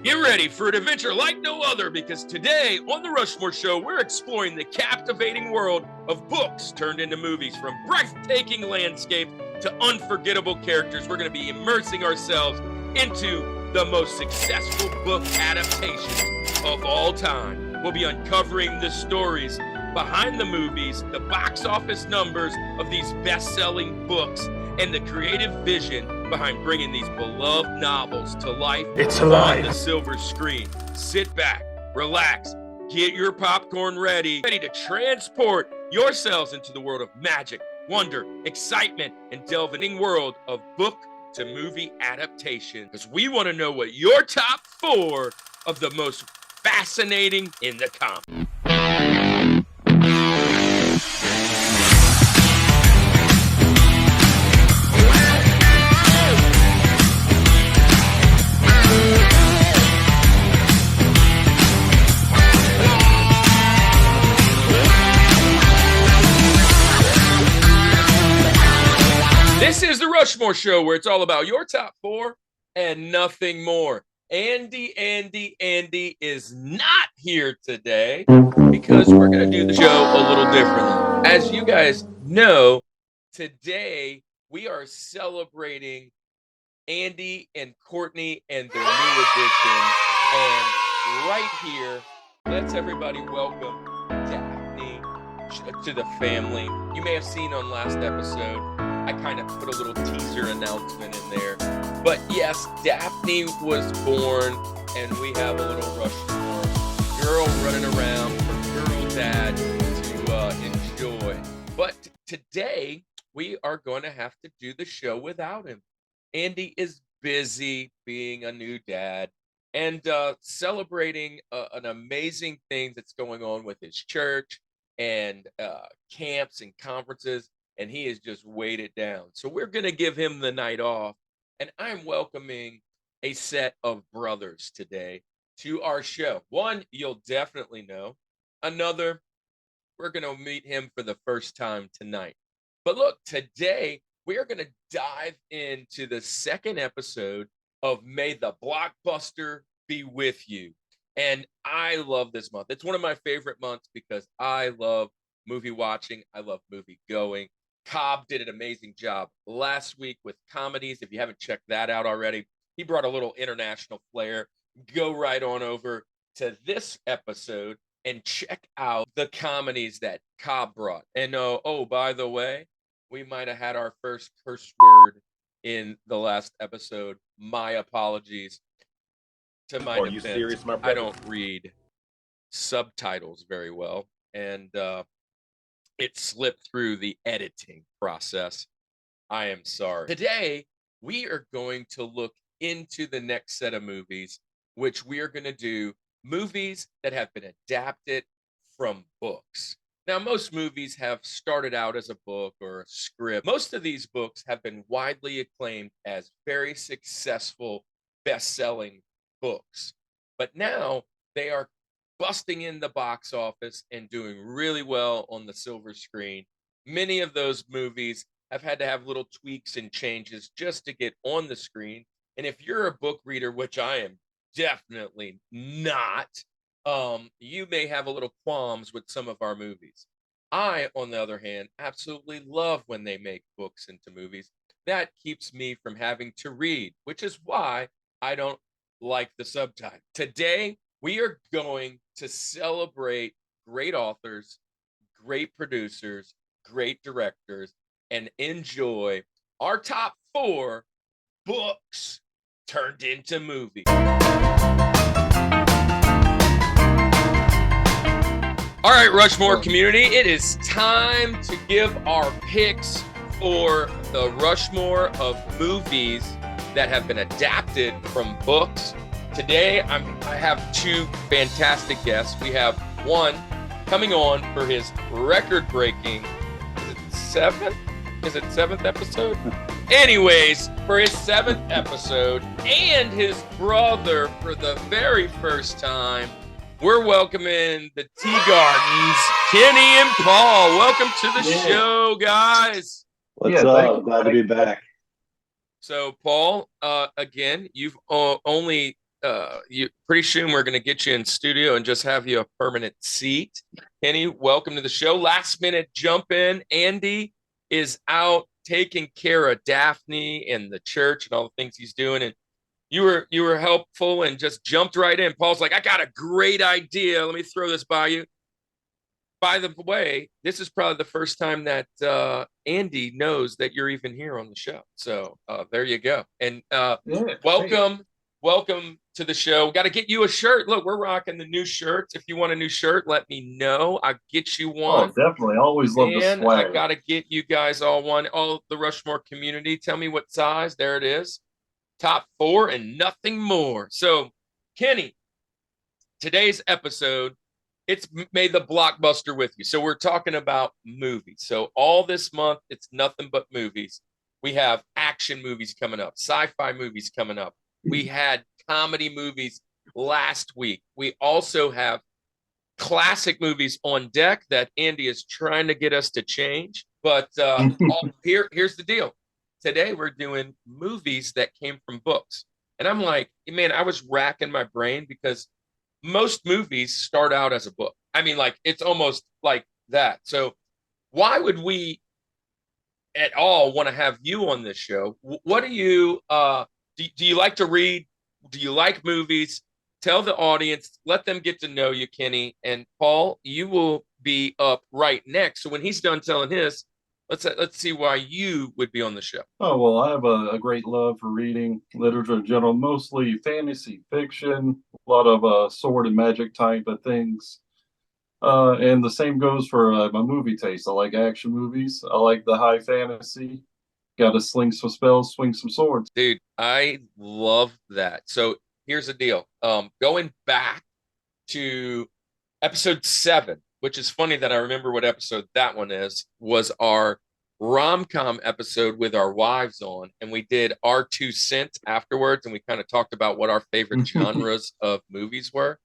Get ready for an adventure like no other, because today on the Rushmore Show, we're exploring the captivating world of books turned into movies. From breathtaking landscapes to unforgettable characters, we're going to be immersing ourselves into the most successful book adaptations of all time. We'll be uncovering the stories behind the movies, the box office numbers of these best-selling books, and the creative vision behind bringing these beloved novels to life on the silver screen. Sit back, relax, get your popcorn ready to transport yourselves into the world of magic, wonder, excitement, and delve into the world of book to movie adaptation, because we want to know what your top 4 of the most fascinating in the comics. This is the Rushmore Show, where it's all about your top 4 and nothing more. Andy is not here today because we're going to do the show a little differently. As you guys know, today we are celebrating Andy and Courtney and their new addition. And right here, let's everybody welcome Daphne to the family. You may have seen on last episode, I kind of put a little teaser announcement in there. But yes, Daphne was born, and we have a little Rushmore girl running around for girl dad to enjoy. But today, we are going to have to do the show without him. Andy is busy being a new dad and celebrating an amazing thing that's going on with his church and camps and conferences. And he has just weighed it down. So we're going to give him the night off. And I'm welcoming a set of brothers today to our show. One, you'll definitely know. Another, we're going to meet him for the first time tonight. But look, today, we are going to dive into the second episode of May the Blockbuster Be With You. And I love this month. It's one of my favorite months because I love movie watching. I love movie going. Cobb did an amazing job last week with Comedies. If you haven't checked that out already, he brought a little international flair. Go right on over to this episode and check out the comedies that Cobb brought. And by the way, we might have had our first curse word in the last episode. My apologies. To my defense, you serious, my brother? I don't read subtitles very well, and it slipped through the editing process. I am sorry. Today, we are going to look into the next set of movies, which we are going to do movies that have been adapted from books. Now, most movies have started out as a book or a script. Most of these books have been widely acclaimed as very successful, best-selling books. But now they are busting in the box office and doing really well on the silver screen. Many of those movies have had to have little tweaks and changes just to get on the screen. And if you're a book reader, which I am definitely not, you may have a little qualms with some of our movies. I, on the other hand, absolutely love when they make books into movies. That keeps me from having to read, which is why I don't like the subtitle. Today, we are going to celebrate great authors, great producers, great directors, and enjoy our top 4 books turned into movies. All right, Rushmore community, it is time to give our picks for the Rushmore of movies that have been adapted from books. Today, I have 2 fantastic guests. We have one coming on for his record-breaking, is it 7th episode? Anyways, for his 7th episode, and his brother for the very first time, we're welcoming the Tea Gardens, Kenny and Paul. Welcome to the show, guys. What's up? Glad to be back. So, Paul, again, you've only you pretty soon we're going to get you in studio and just have you a permanent seat. Kenny, welcome to the show. Last minute jump in. Andy is out taking care of Daphne and the church and all the things he's doing, and you were helpful and just jumped right in. Paul's like, I got a great idea. Let me throw this by you. By the way, this is probably the first time that Andy knows that you're even here on the show. So there you go. And welcome, welcome to the show. Got to get you a shirt. Look, we're rocking the new shirts. If you want a new shirt, let me know. I'll get you one. Oh, definitely. I always love the And swag. I got to get you guys all one, all the Rushmore community. Tell me what size. There it is. Top 4 and nothing more. So, Kenny, today's episode, it's made the blockbuster with you. So we're talking about movies. So all this month, it's nothing but movies. We have action movies coming up, sci-fi movies coming up. We had comedy movies last week. We also have classic movies on deck that Andy is trying to get us to change. But here's the deal. Today we're doing movies that came from books. And I'm like, man, I was racking my brain because most movies start out as a book. I mean, like it's almost like that. So why would we at all want to have you on this show? What do you do you like to read? Do you like movies? Tell the audience, let them get to know you, Kenny. And Paul, you will be up right next. So when he's done telling his, let's see why you would be on the show. Oh, well, I have a great love for reading literature in general, mostly fantasy fiction, a lot of sword and magic type of things. And the same goes for my movie taste. I like action movies. I like the high fantasy. Got to sling some spells, swing some swords. Dude, I love that. So here's the deal. Going back to episode 7, which is funny that I remember what episode that one is, was our rom-com episode with our wives on, and we did our 2 cents afterwards, and we kind of talked about what our favorite genres of movies were.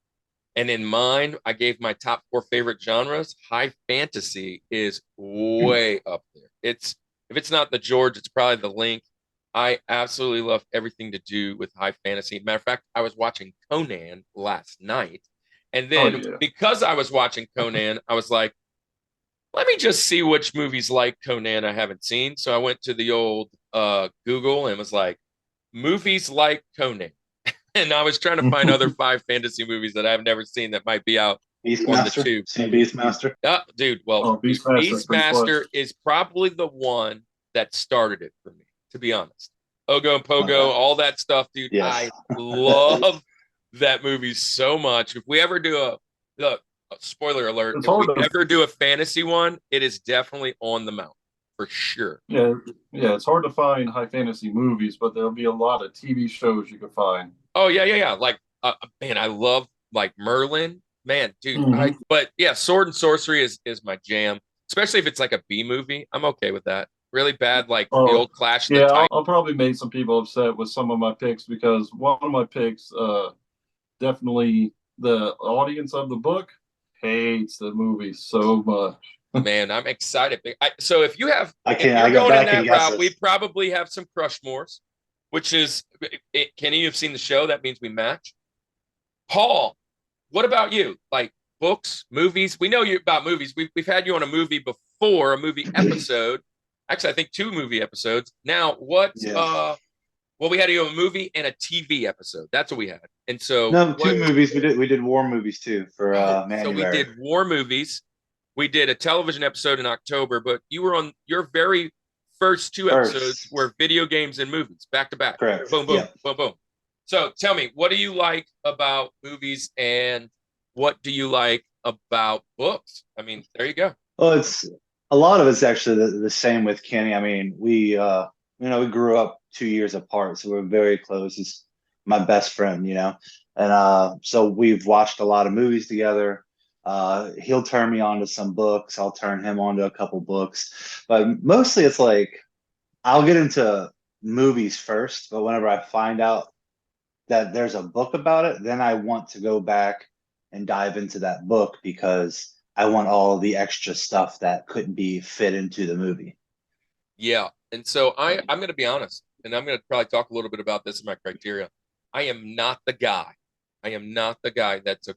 And in mine, I gave my top 4 favorite genres. High fantasy is way up there. It's if it's not the George, it's probably the Link. I absolutely love everything to do with high fantasy. Matter of fact, I was watching Conan last night. And then Yeah. because I was watching Conan, I was like, let me just see which movies like Conan I haven't seen. So I went to the old Google and was like, movies like Conan. And I was trying to find other 5 fantasy movies that I've never seen that might be out on the tube. Seen Beastmaster? Dude, well, Beastmaster is probably the one that started it for me, to be honest. Ogo and Pogo, all that stuff, dude. Yes. I love that movie so much. If we ever do a spoiler alert, if we ever do a fantasy one, it is definitely on the mount for sure. Yeah, it's hard to find high fantasy movies, but there'll be a lot of TV shows you can find. Oh yeah. Like man, I love like Merlin. Man, dude. But yeah, sword and sorcery is my jam, especially if it's like a B movie. I'm okay with that. Really bad, like the old Clash. Yeah, I'll probably make some people upset with some of my picks because one of my picks, definitely the audience of the book hates the movie so much. Man, I'm excited. So if you're going in that route, we probably have some Crushmores, which is Kenny, you've seen the show. That means we match. Paul, what about you? Like books, movies? We know you about movies. We've had you on a movie before, a movie episode. Actually, I think 2 movie episodes. Now, well, we had you on a movie and a TV episode. That's what we had. And so 2 movies. We did war movies too for Manuary. So we did war movies. We did a television episode in October, but you were on your very first 2 episodes were video games and movies back to back. Correct. Boom, boom, boom, boom. So tell me, what do you like about movies and what do you like about books? I mean, there you go. Well, it's a lot of it's actually the same with Kenny. I mean, we grew up 2 years apart, so we're very close. He's my best friend, and so we've watched a lot of movies together. He'll turn me on to some books. I'll turn him on to a couple books, but mostly it's like I'll get into movies first. But whenever I find out that there's a book about it, then I want to go back and dive into that book because I want all the extra stuff that couldn't be fit into the movie. Yeah. And so I'm going to be honest, and I'm going to probably talk a little bit about this in my criteria. I am not the guy. I am not the guy that's a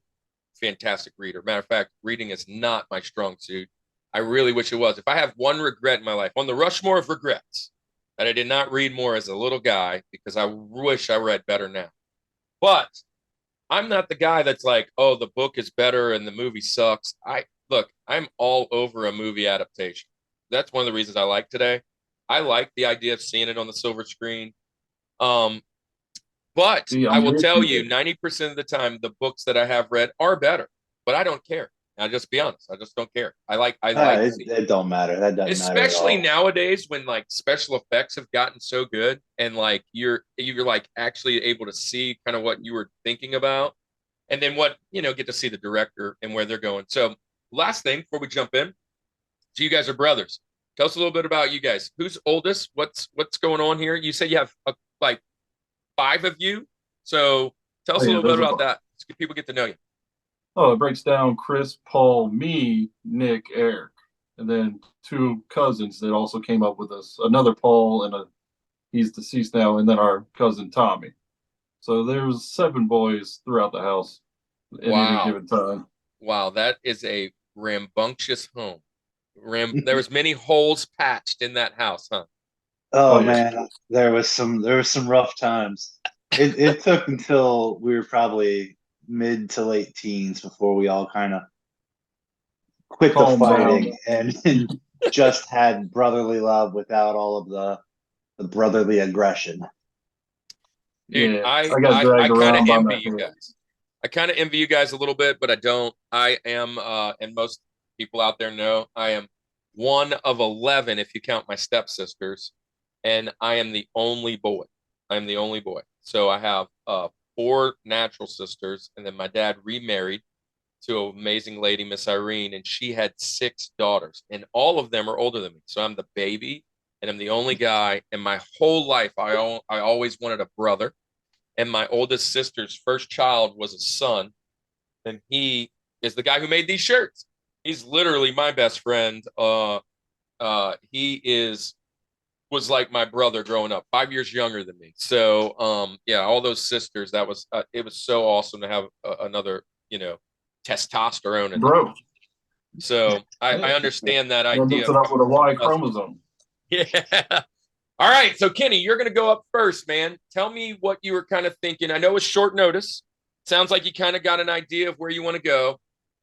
fantastic reader. Matter of fact, reading is not my strong suit. I really wish it was. If I have one regret in my life, on the Rushmore of regrets, that I did not read more as a little guy, because I wish I read better now. But I'm not the guy that's like, oh, the book is better and the movie sucks. I'm all over a movie adaptation. That's one of the reasons I like today. I like the idea of seeing it on the silver screen. Um, but See, I I'm will with tell you you, there. 90% of the time, the books that I have read are better, but I don't care. I'll just be honest. I just don't care. I like seeing, It don't matter. That doesn't matter at especially all. nowadays when like special effects have gotten so good and like you're like actually able to see kind of what you were thinking about, and then what, get to see the director and where they're going. So last thing before we jump in, so you guys are brothers. Tell us a little bit about you guys. Who's oldest? What's going on here? You say you have like five of you. So tell Oh us a yeah, little bit there's a about that. So people get to know you. oh, it breaks down Chris, Paul, me, Nick, Eric, and then two cousins that also came up with us. Another Paul and he's deceased now, and then our cousin Tommy. So there's 7 boys throughout the house at any Wow. given time. Wow, that is a rambunctious home. There was many holes patched in that house, huh? Oh Oh yeah, man, there was some rough times. It took until we were probably mid to late teens before we all kind of quit the calm down. fighting and just had brotherly love without all of the brotherly aggression. Dude, Yeah, I I got I I dragged kind of around by envy my you hair. guys. I kind of envy you guys a little bit, but I don't. I am, and most people out there know, I am one of 11 if you count my stepsisters, and I am the only boy. I'm the only boy. So I have four natural sisters, and then my dad remarried to an amazing lady, Miss Irene, and she had six daughters, and all of them are older than me. So I'm the baby, and I'm the only guy. And my whole life, I always wanted a brother. And my oldest sister's first child was a son, and he is the guy who made these shirts. He's literally my best friend. He is was like my brother growing up, 5 years younger than me. So, yeah, all those sisters. That was it was so awesome to have another, testosterone in the Bro, house. So I yeah, understand that you're idea mixing of up with a Y husband. chromosome. Yeah. All right, so Kenny, you're going to go up first, man. Tell me what you were kind of thinking. I know it's short notice. Sounds like you kind of got an idea of where you want to go.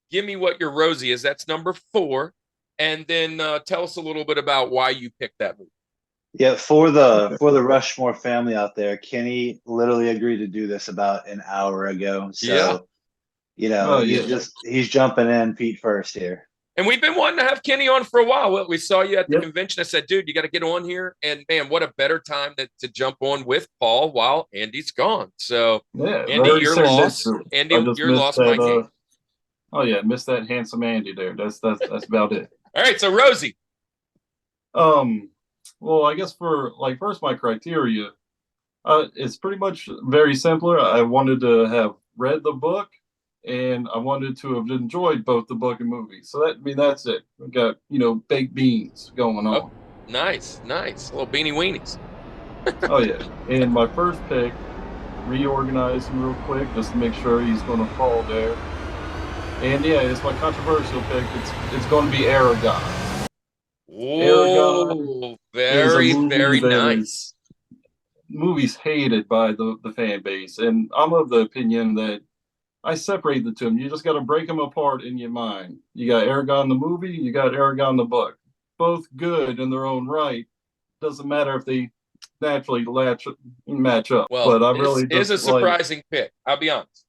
Give me what your Rosie is. That's number 4, and then tell us a little bit about why you picked that movie. Yeah, for the Okay. for the Rushmore family out there, Kenny literally agreed to do this about an hour ago. Yeah, So, Oh he's yeah, just he's jumping in feet first here. and we've been wanting to have Kenny on for a while. Well, we saw you at the yep, convention. I said, dude, you got to get on here. And man, what a better time to jump on with Paul while Andy's gone. So, yeah. Andy, Very your loss. serendipitous. I Andy, just your missed loss, my that. gain. Oh yeah, missed that handsome Andy there. That's about it. All right, so Rosie. Um, well, I guess for like first my criteria, it's pretty much very simpler. I wanted to have read the book, and I wanted to have enjoyed both the book and movie. So that's it. We got baked beans going Oh, on. nice, nice. Little beanie weenies. Oh yeah, and my first pick, reorganizing real quick just to make sure he's going to fall there. And yeah, it's my controversial pick. It's going to be Aragon. Aragon Oh, is a very, movie very that is nice. movies hated by the fan base, and I'm of the opinion that I separate the two. You just got to break them apart in your mind. You got Aragon the movie, you got Aragon the book. Both good in their own right. Doesn't matter if they naturally match up. Well, But I this really is just a like, surprising pick. I'll be honest.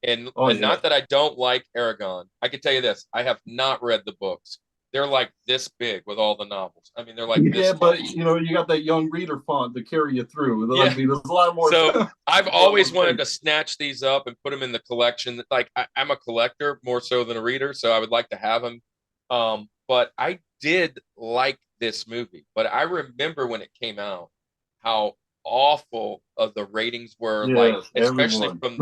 And oh and yeah, not that I don't like Aragon. I can tell you this. I have not read the books. They're like this big with all the novels. I mean, they're like this yeah. tall. But you got that young reader font to carry you through. I Yeah. mean, there's a lot more. So I've a lot always more wanted space. to snatch these up and put them in the collection. Like I'm a collector more so than a reader, so I would like to have them. But I did like this movie. But I remember when it came out, how awful the ratings were, like Yes, especially everyone. from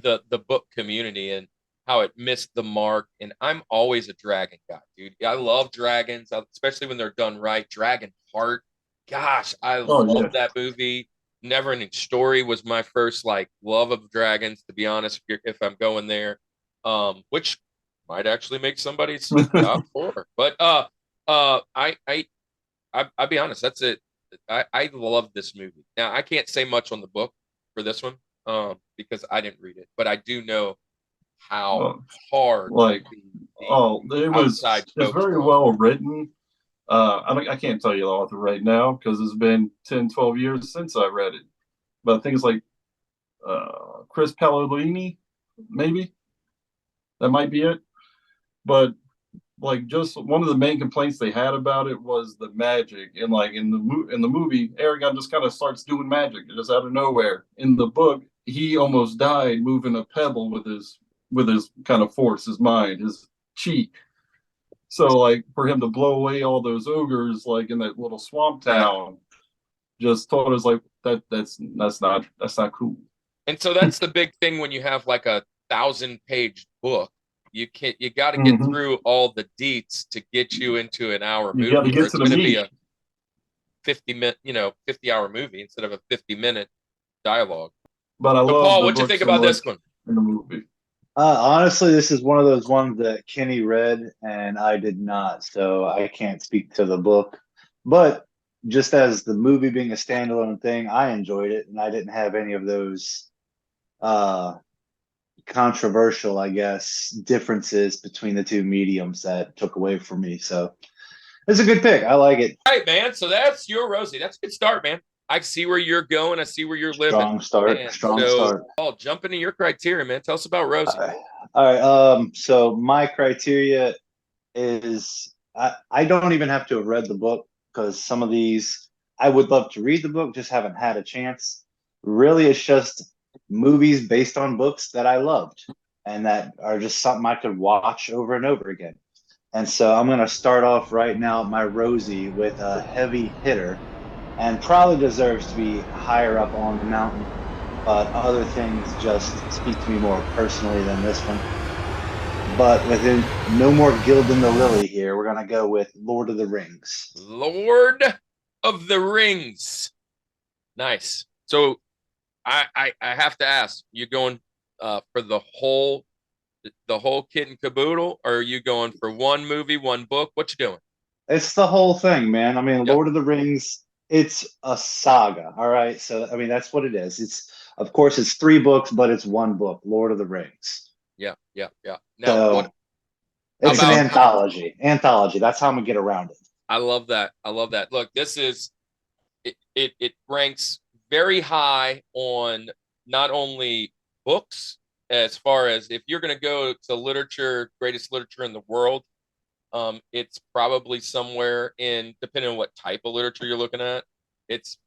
the book community, and how it missed the mark. And I'm always a dragon guy, dude. I love dragons, especially when they're done right. Dragon Heart, gosh, I Oh love yeah. that movie. Neverending Story was my first like love of dragons, to be honest, if I'm going there. Which might actually make somebody's top four. But I'll be honest, that's it. I love this movie. Now I can't say much on the book for this one, because I didn't read it, but I do know how hard like the outside it's folks very were. well written. I can't tell you the author right now because it's been 10, 12 years since I read it. But things like Chris Palladini, maybe that might be it. But like, just one of the main complaints they had about it was the magic, and like in the movie, Aragon just kind of starts doing magic just out of nowhere. In the book, he almost died moving a pebble with his kind of force, his mind, his chi. So like for him to blow away all those ogres like in that little swamp town, just told us like that's not cool. And so that's the big thing when you have like a 1,000-page book. You got to get through all the deets to get you into an hour You got to movie, or get it's to the going to be meat. a 50-minute, 50-hour movie instead of a 50-minute dialogue. But I So love Paul, the what'd you book think so about much this one? in the movie. Honestly, this is one of those ones that Kenny read and I did not, so I can't speak to the book. But just as the movie being a standalone thing, I enjoyed it, and I didn't have any of those uh, controversial, I guess, differences between the two mediums that took away from me. So it's a good pick. I like it. All right, man. So that's your Rosie. That's a good start, man. I see where you're going. I see where you're living. Strong start. Man, Strong so start. Paul, jump into your criteria, man. Tell us about Rosie. All right. All right. So my criteria is I don't even have to have read the book because some of these I would love to read the book, just haven't had a chance. Really, it's just movies based on books that I loved and that are just something I could watch over and over again. And so I'm going to start off right now, my Rosie, with a heavy hitter and probably deserves to be higher up on the mountain. But other things just speak to me more personally than this one. But within no more gilding the lily here, we're gonna go with Lord of the Rings. Lord of the Rings. Nice. So I have to ask, you going for the whole kit and caboodle, or are you going for one movie, one book? What you doing? It's the whole thing, man. I mean, Yep. Lord of the Rings, it's a saga. All right. So I mean that's what it is. It's of course it's three books, but it's one book, Lord of the Rings. Yeah. Now, what So it's an about anthology. Anthology. That's how I'm gonna get around it. I love that. I love that. Look, this is it ranks very high on not only books, as far as if you're going to go to literature, greatest literature in the world, it's probably somewhere in, depending on what type of literature you're looking at, it's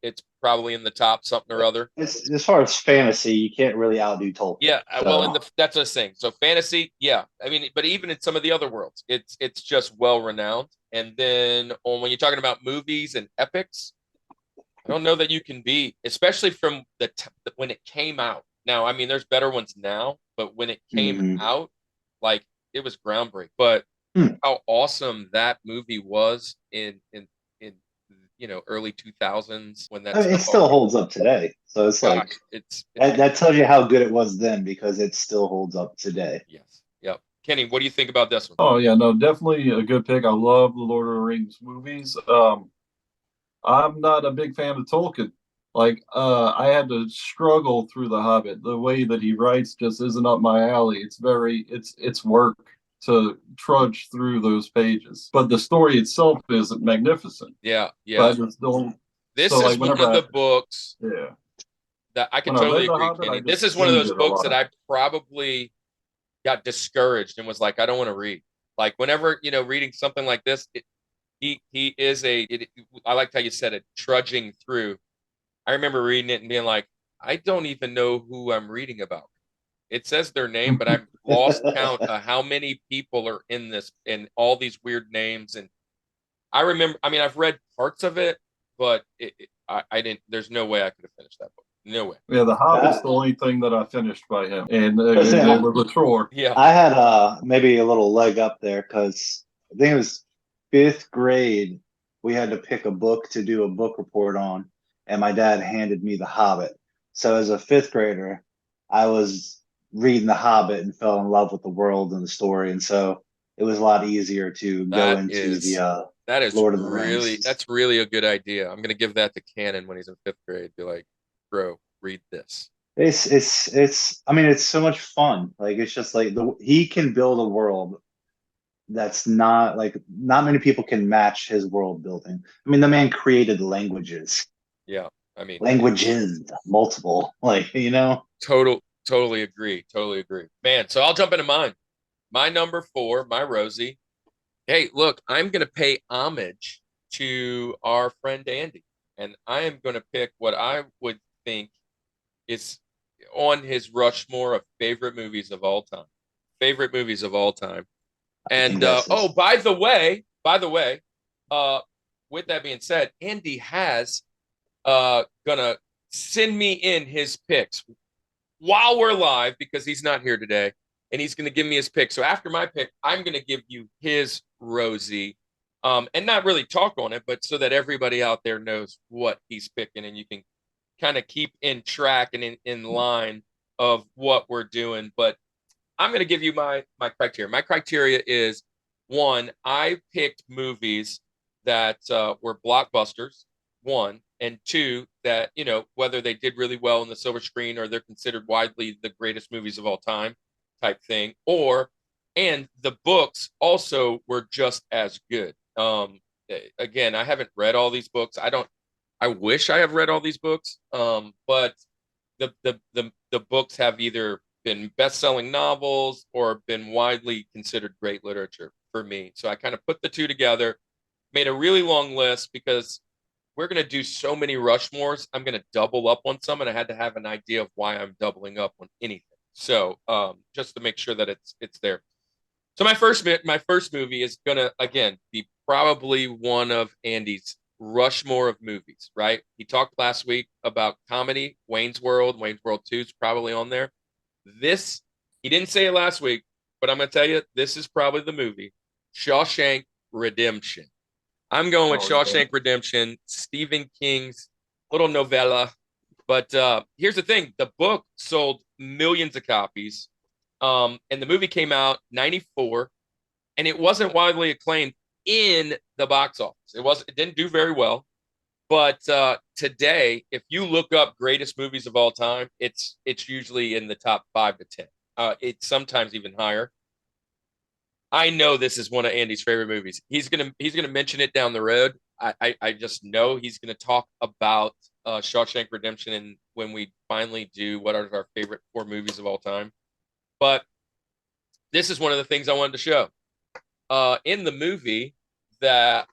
probably in the top something or other. It's as far as fantasy, you can't really outdo Tolkien. Yeah, well, So that's a thing. So fantasy, yeah. I mean, but even in some of the other worlds, it's just well renowned. And then when you're talking about movies and epics, I don't know that you can beat, especially from when it came out. Now, I mean, there's better ones now, but when it came out, like it was groundbreaking. But how awesome that movie was in early 2000s when that I mean, it stuff still holds up today. So it's like gosh, it's that tells you how good it was then because it still holds up today. yes, yep. Kenny, what do you think about this one? Oh yeah, no, definitely a good pick. I love the Lord of the Rings movies. I'm not a big fan of Tolkien. Like, I had to struggle through The Hobbit. The way that he writes just isn't up my alley. It's work to trudge through those pages. But the story itself is magnificent. Yeah. But I just don't. This So is like one whenever of the books yeah, that I can when I totally read The agree, Hobbit, I Kenny. This just is one of skimmed those it a books that lot. I probably got discouraged and was like, I don't want to read. Like whenever, reading something like this, he is I liked how you said it, trudging through. I remember reading it and being like, I don't even know who I'm reading about. It says their name, but I've lost count of how many people are in this and all these weird names. And I remember, I mean, I've read parts of it, but I didn't, there's no way I could have finished that book. No way. Yeah, The Hobbit's Uh, the only thing that I finished by him, and Listen, it was a chore. Yeah. I had maybe a little leg up there because I think it was fifth grade. We had to pick a book to do a book report on, and my dad handed me The Hobbit. So as a fifth grader, I was reading The Hobbit and fell in love with the world and the story, and so it was a lot easier to go That into the is that is Lord of the really Rings. that's really a good idea. I'm gonna give that to Cannon when he's in fifth grade. Be like, bro, read this. It's I mean it's so much fun. Like it's just like he can build a world that's not like not many people can match his world building. I mean the man created languages. Yeah, I mean, Languages, multiple. Like, you know. totally agree. Totally agree. Man, so I'll jump into mine. My number four, my Rosie. Hey, look, I'm gonna pay homage to our friend Andy, and I am gonna pick what I would think is on his Rushmore of favorite movies of all time. Favorite movies of all time. I think And that's oh, just by the way, uh, with that being said, Andy has gonna send me in his picks while we're live because he's not here today, and he's gonna give me his pick. So after my pick, I'm gonna give you his Rosie, and not really talk on it, but so that everybody out there knows what he's picking, and you can kind of keep in track and in line of what we're doing. But I'm going to give you my criteria. My criteria is one, I picked movies that were blockbusters, one, and two, that, whether they did really well in the silver screen or they're considered widely the greatest movies of all time type thing, and the books also were just as good. Again, I haven't read all these books. I wish I have read all these books, but the books have either been best-selling novels or been widely considered great literature for me. So I kind of put the two together, made a really long list because we're going to do so many Rushmores. I'm going to double up on some, and I had to have an idea of why I'm doubling up on anything. So just to make sure that it's there. So my first movie is gonna again be probably one of Andy's Rushmore of movies, right? He talked last week about comedy, Wayne's World, Wayne's World 2 is probably on there. This, he didn't say it last week, but I'm gonna tell you, this is probably the movie, Shawshank Redemption. I'm going with Oh, yeah. Shawshank Redemption, Stephen King's little novella. But here's the thing: the book sold millions of copies, and the movie came out '94, and it wasn't widely acclaimed in the box office. It didn't do very well. But today, if you look up greatest movies of all time, it's usually in the top 5 to 10. It's sometimes even higher. I know this is one of Andy's favorite movies. He's gonna mention it down the road. I just know he's gonna talk about Shawshank Redemption and when we finally do what are our favorite four movies of all time. But this is one of the things I wanted to show. In the movie that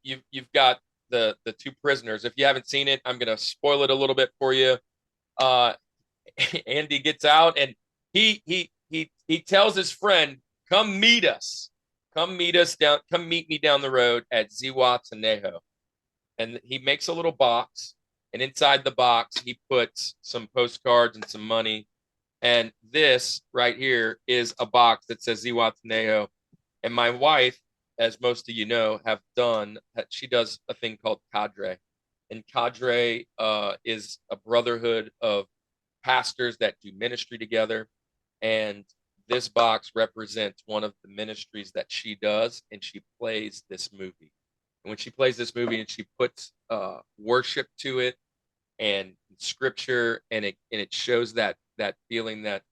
you've got the two prisoners. If you haven't seen it, I'm gonna spoil it a little bit for you. Uh, Andy gets out and he tells his friend, "Come meet us. Come meet us down. Come meet me down the road at Zihuatanejo." And he makes a little box, and inside the box he puts some postcards and some money. And this right here is a box that says Zihuatanejo. And my wife, as most of you know, she does a thing called cadre. And cadre is a brotherhood of pastors that do ministry together. And this box represents one of the ministries that she does, and she plays this movie. And when she plays this movie and she puts worship to it and scripture, and it shows that feeling that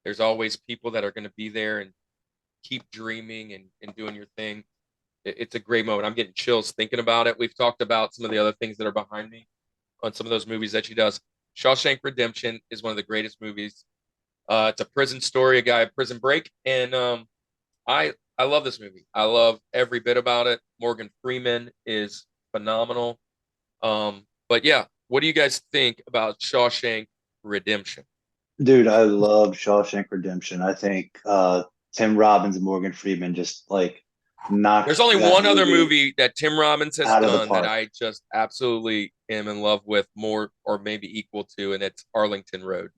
there's always people that are going to be there and keep dreaming and doing your thing. It's a great moment. I'm getting chills thinking about it. We've talked about some of the other things that are behind me on some of those movies that she does. Shawshank Redemption is one of the greatest movies. It's a prison story, a guy at prison break, and I love this movie. I love every bit about it. Morgan Freeman is phenomenal. But yeah, what do you guys think about Shawshank Redemption? Dude, I love Shawshank Redemption. I think Tim Robbins and Morgan Freeman just like There's knocked only that one other movie movie that Tim Robbins has out of the done that park. I just absolutely am in love with more or maybe equal to, and it's Arlington Road.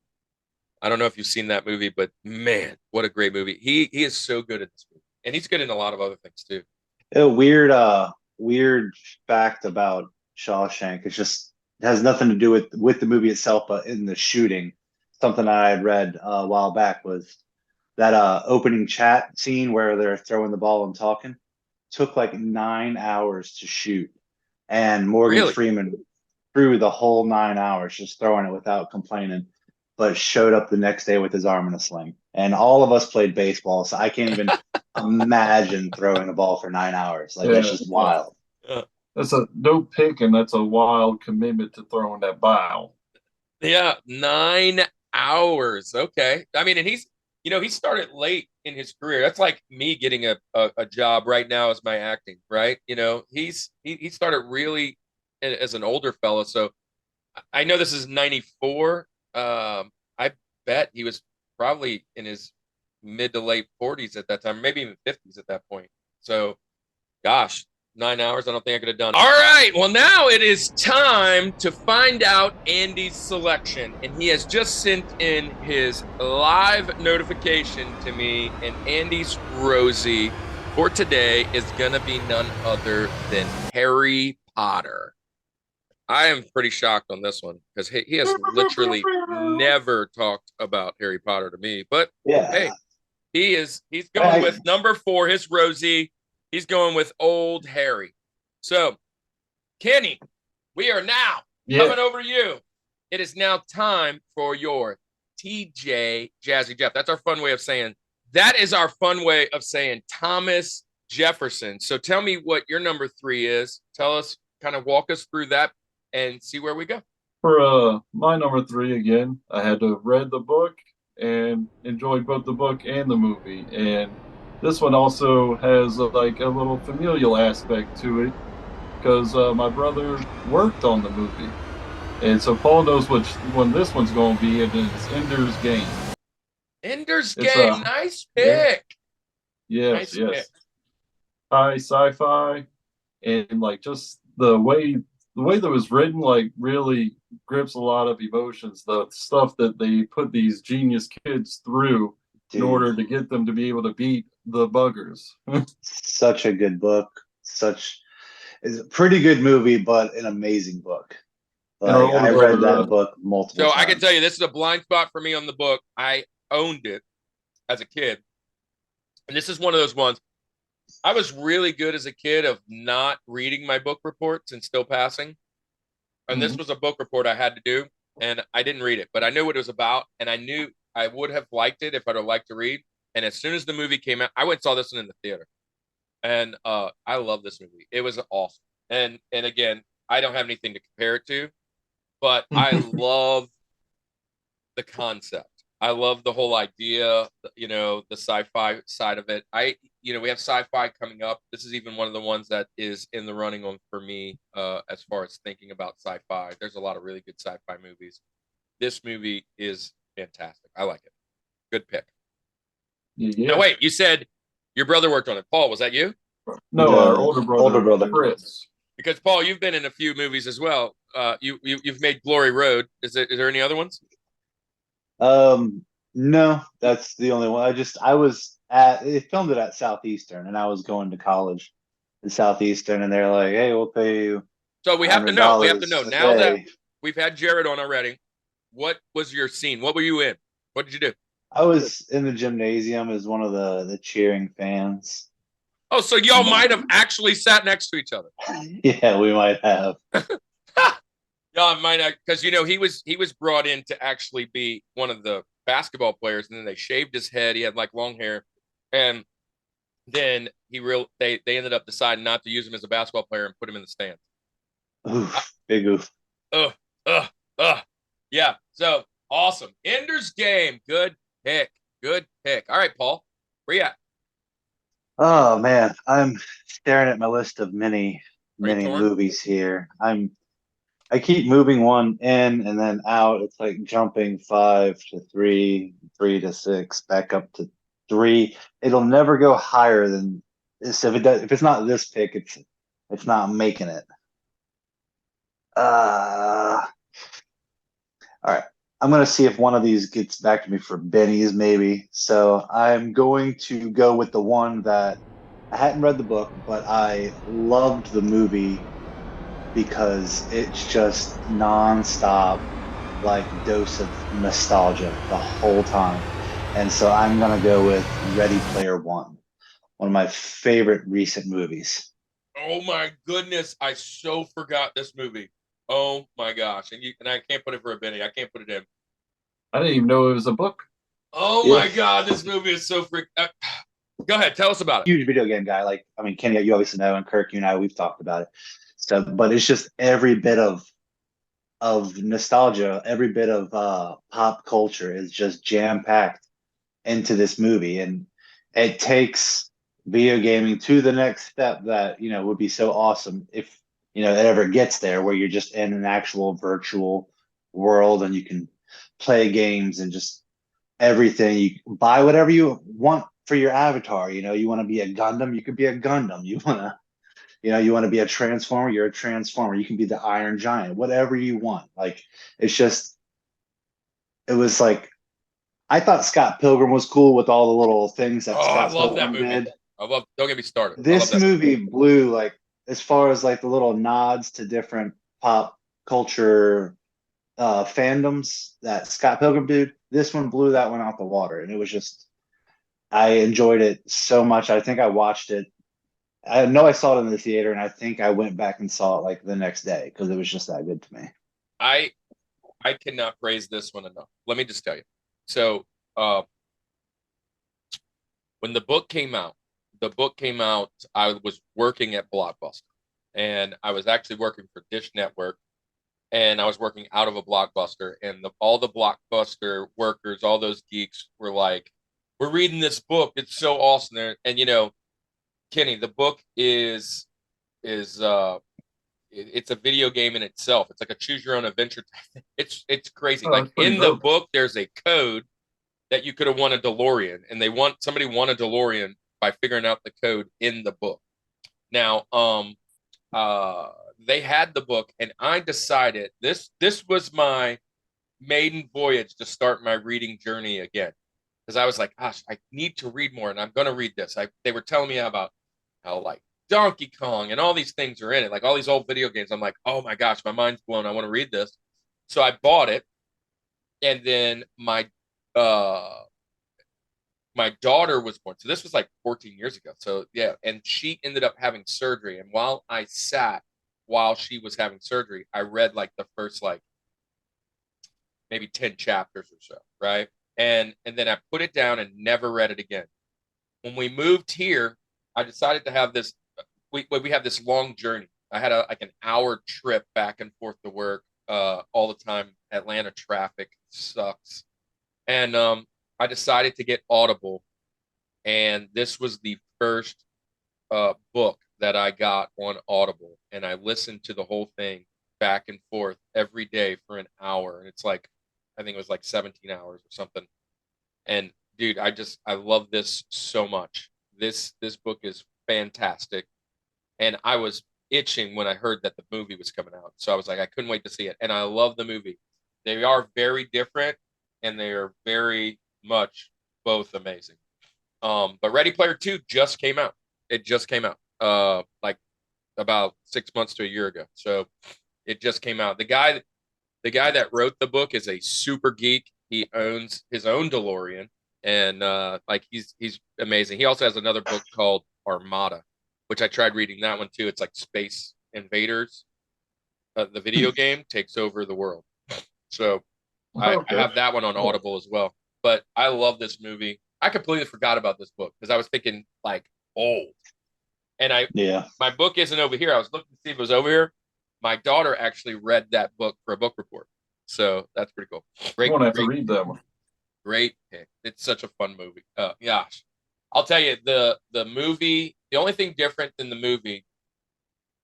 I don't know if you've seen that movie, but man, what a great movie. He is so good at this movie. And he's good in a lot of other things too. A weird fact about Shawshank is just It has nothing to do with the movie itself, but in the shooting. Something I had read a while back was that opening chat scene where they're throwing the ball and talking took like 9 hours to shoot, and Morgan Really? Freeman threw the whole 9 hours just throwing it without complaining, but showed up the next day with his arm in a sling. And all of us played baseball, so I can't even imagine throwing a ball for 9 hours. Like that's Yeah, just wild. Uh, that's a no pick, and that's a wild commitment to throwing that ball. yeah, 9 hours. Okay. I mean, and he started late in his career. That's like me getting a job right now as my acting, right? He started really as an older fella. So I know this is 94. I bet he was probably in his mid to late 40s at that time, maybe even 50s at that point. So, gosh, 9 hours, I don't think I could have done it. All right, well, now it is time to find out Andy's selection. And he has just sent in his live notification to me. And Andy's Rosie for today is going to be none other than Harry Potter. I am pretty shocked on this one because he has literally never talked about Harry Potter to me. But Yeah. hey, he's going with number 4, his Rosie. He's going with old Harry. So, Kenny, we are now coming over to you. It is now time for your TJ Jazzy Jeff. That's our fun way of saying Thomas Jefferson. So tell me what your number 3 is. Tell us, kind of walk us through that and see where we go. For my number 3 again, I had to have read the book and enjoyed both the book and the movie. And this one also has like a little familial aspect to it because my brother worked on the movie. And so Paul knows which one this one's going to be, and it's Ender's Game. Ender's Game, nice pick. Yeah. Nice yes. pick. High sci-fi, and like just the way that it was written, like really grips a lot of emotions. The stuff that they put these genius kids through in order to get them to be able to beat the buggers. Such a good book. It's a pretty good movie, but an amazing book. Like, I read that book multiple times. So I can tell you, this is a blind spot for me on the book. I owned it as a kid. And this is one of those ones. I was really good as a kid of not reading my book reports and still passing. And this was a book report I had to do, and I didn't read it, but I knew what it was about, and I knew I would have liked it if I'd have liked to read. And as soon as the movie came out, I went and saw this one in the theater. And I love this movie. It was awesome. And again, I don't have anything to compare it to, but I love the concept. I love the whole idea, the sci-fi side of it. We have sci-fi coming up. This is even one of the ones that is in the running on for me as far as thinking about sci-fi. There's a lot of really good sci-fi movies. This movie is fantastic. I like it. Good pick. Yeah. Now, wait, you said your brother worked on it. Paul, was that you? No, our older brother, Chris. Because, Paul, you've been in a few movies as well. You've made Glory Road. Is there any other ones? No, that's the only one. They filmed it at Southeastern, and I was going to college in Southeastern, and they're like, "Hey, we'll pay you." So we have to know. Now that we've had Jared on already, what was your scene? What were you in? What did you do? I was in the gymnasium as one of the cheering fans. Oh, so y'all might have actually sat next to each other. Yeah, we might have. Y'all might have, because he was brought in to actually be one of the basketball players, and then they shaved his head. He had like long hair, and then they ended up deciding not to use him as a basketball player and put him in the stands. Oof, big oof. Yeah. So awesome. Ender's Game. Good pick. Good pick. All right, Paul. Where you at? Oh man, I'm staring at my list of many movies here. I keep moving one in and then out. It's like jumping 5 to 3, 3 to 6, back up to 3. It'll never go higher than this. If it's not this pick, it's not making it. All right. I'm going to see if one of these gets back to me for Benny's, maybe. So I'm going to go with the one that I hadn't read the book, but I loved the movie because it's just nonstop like dose of nostalgia the whole time. And so I'm gonna go with Ready Player one of my favorite recent movies. Oh my goodness, I so forgot this movie. Oh my gosh, and I can't put it for a penny. I can't put it in. I didn't even know it was a book. Oh Yeah, my god, this movie is so freak. Go ahead, tell us about it. huge video game guy. Like, I mean, Kenny, you obviously know, and Kirk, you and I, we've talked about it. So, but it's just every bit of nostalgia, every bit of pop culture is just jam packed into this movie, and it takes video gaming to the next step that would be so awesome if it ever gets there, where you're just in an actual virtual world and you can play games and just everything. You can buy whatever you want for your avatar. You want to be a Gundam, you could be a Gundam. You want to be a Transformer, you're a Transformer. You can be the Iron Giant, whatever you want. Like, it's just, it was like, I thought Scott Pilgrim was cool with all the little things that Oh, I Scott love that Pilgrim movie. did. I love. Don't get me started. I love This that. movie blew, like, as far as like the little nods to different pop culture fandoms that Scott Pilgrim did. This one blew that one out the water, and it was just, I enjoyed it so much. I think I watched it. I know I saw it in the theater, and I think I went back and saw it like the next day because it was just that good to me. I I cannot praise this one enough. Let me just tell you. So, uh, when the book came out. I was working at Blockbuster, and I was actually working for Dish Network, and I was working out of a Blockbuster, and all the Blockbuster workers, all those geeks, were like, "We're reading this book. It's so awesome!" There, and Kenny, the book is it's a video game in itself. It's like a choose your own adventure. It's crazy. Oh, Like that's pretty in the dope. book, there's a code that you could have won a DeLorean, and somebody won a DeLorean by figuring out the code in the book. Now, uh, they had the book, and I decided this was my maiden voyage to start my reading journey again, because I was like, gosh, I need to read more, and I'm going to read this. They were telling me about how like Donkey Kong and all these things are in it, like all these old video games. I'm like, oh my gosh, my mind's blown. I want to read this. So I bought it, and then uh my daughter was born. So this was like 14 years ago. So yeah, and she ended up having surgery. And while she was having surgery, I read like the first like maybe 10 chapters or so, right? And then I put it down and never read it again. When we moved here, I decided to have this we have this long journey. I had like an hour trip back and forth to work all the time. Atlanta traffic sucks. And I decided to get Audible, and this was the first book that I got on Audible, and I listened to the whole thing back and forth every day for an hour, and it's like I think it was like 17 hours or something. And dude, I love this so much. This book is fantastic, and I was itching when I heard that the movie was coming out, so I was like I couldn't wait to see it, and I love the movie. They are very different, and they are very much both amazing. But Ready Player Two just came out. It just came out. Like about 6 months to a year ago. So it just came out. The guy that wrote the book is a super geek. He owns his own DeLorean, and like he's amazing. He also has another book called Armada, which I tried reading that one too. It's like Space Invaders. The video game takes over the world. So I Okay. have that one on Cool. Audible as well. But I love this movie. I completely forgot about this book because I was thinking like old. And Yeah. my book isn't over here. I was looking to see if it was over here. My daughter actually read that book for a book report. So that's pretty cool. I'm Great, gonna have to great, read that one. great pick. It's such a fun movie. Gosh. I'll tell you, the movie, the only thing different than the movie,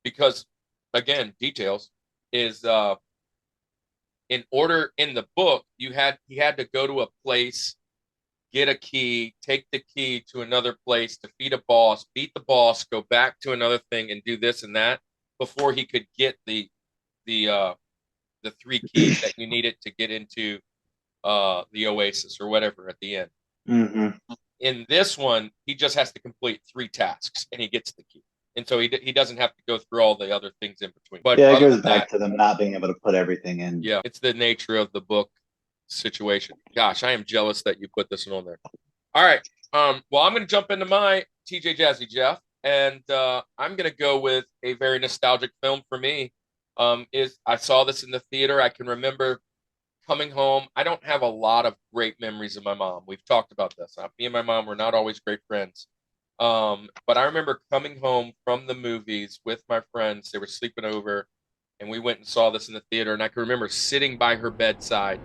because again, details, is in order in the book, he had to go to a place, get a key, take the key to another place, defeat a boss, beat the boss, go back to another thing, and do this and that before he could get the the three keys that you needed to get into the Oasis or whatever at the end. Hmm. In this one, he just has to complete three tasks and he gets the key. and so he doesn't have to go through all the other things in between. But Yeah, it other goes than back that, to them not being able to put everything in. yeah, it's the nature of the book situation. Gosh, I am jealous that you put this one on there. All right. Well, I'm going to jump into my TJ Jazzy Jeff, and I'm going to go with a very nostalgic film for me. Is I saw this in the theater. I can remember coming home. I don't have a lot of great memories of my mom. We've talked about this. Me and my mom were not always great friends. But I remember coming home from the movies with my friends. They were sleeping over, and we went and saw this in the theater. And I can remember sitting by her bedside,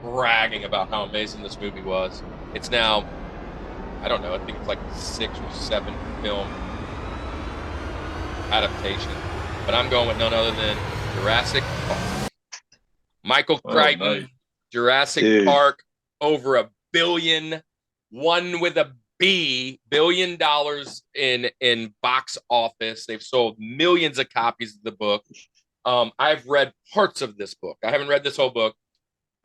bragging about how amazing this movie was. It's now, I don't know, I think it's like 6 or 7 film adaptation. But I'm going with none other than Jurassic Park. Michael Crichton, nice. Jurassic Park, over $1 billion, one with a B, $1 billion in box office. They've sold millions of copies of the book. I've read parts of this book. I haven't read this whole book,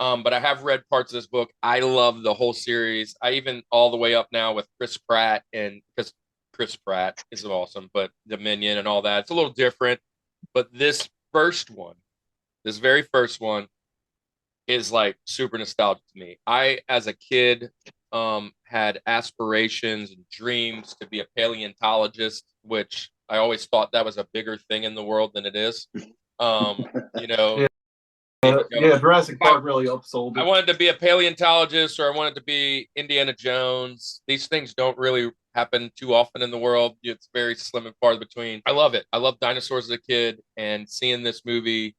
but I have read parts of this book. I love the whole series. I even all the way up now with Chris Pratt, and because Chris Pratt is awesome, but Dominion and all that, it's a little different. But this very first one is like super nostalgic to me. I, as a kid, had aspirations and dreams to be a paleontologist, which I always thought that was a bigger thing in the world than it is. You know, yeah, Jurassic Park really upsold it. I wanted to be a paleontologist, or I wanted to be Indiana Jones. These things don't really happen too often in the world. It's very slim and far between. I love it. I love dinosaurs as a kid, and seeing this movie,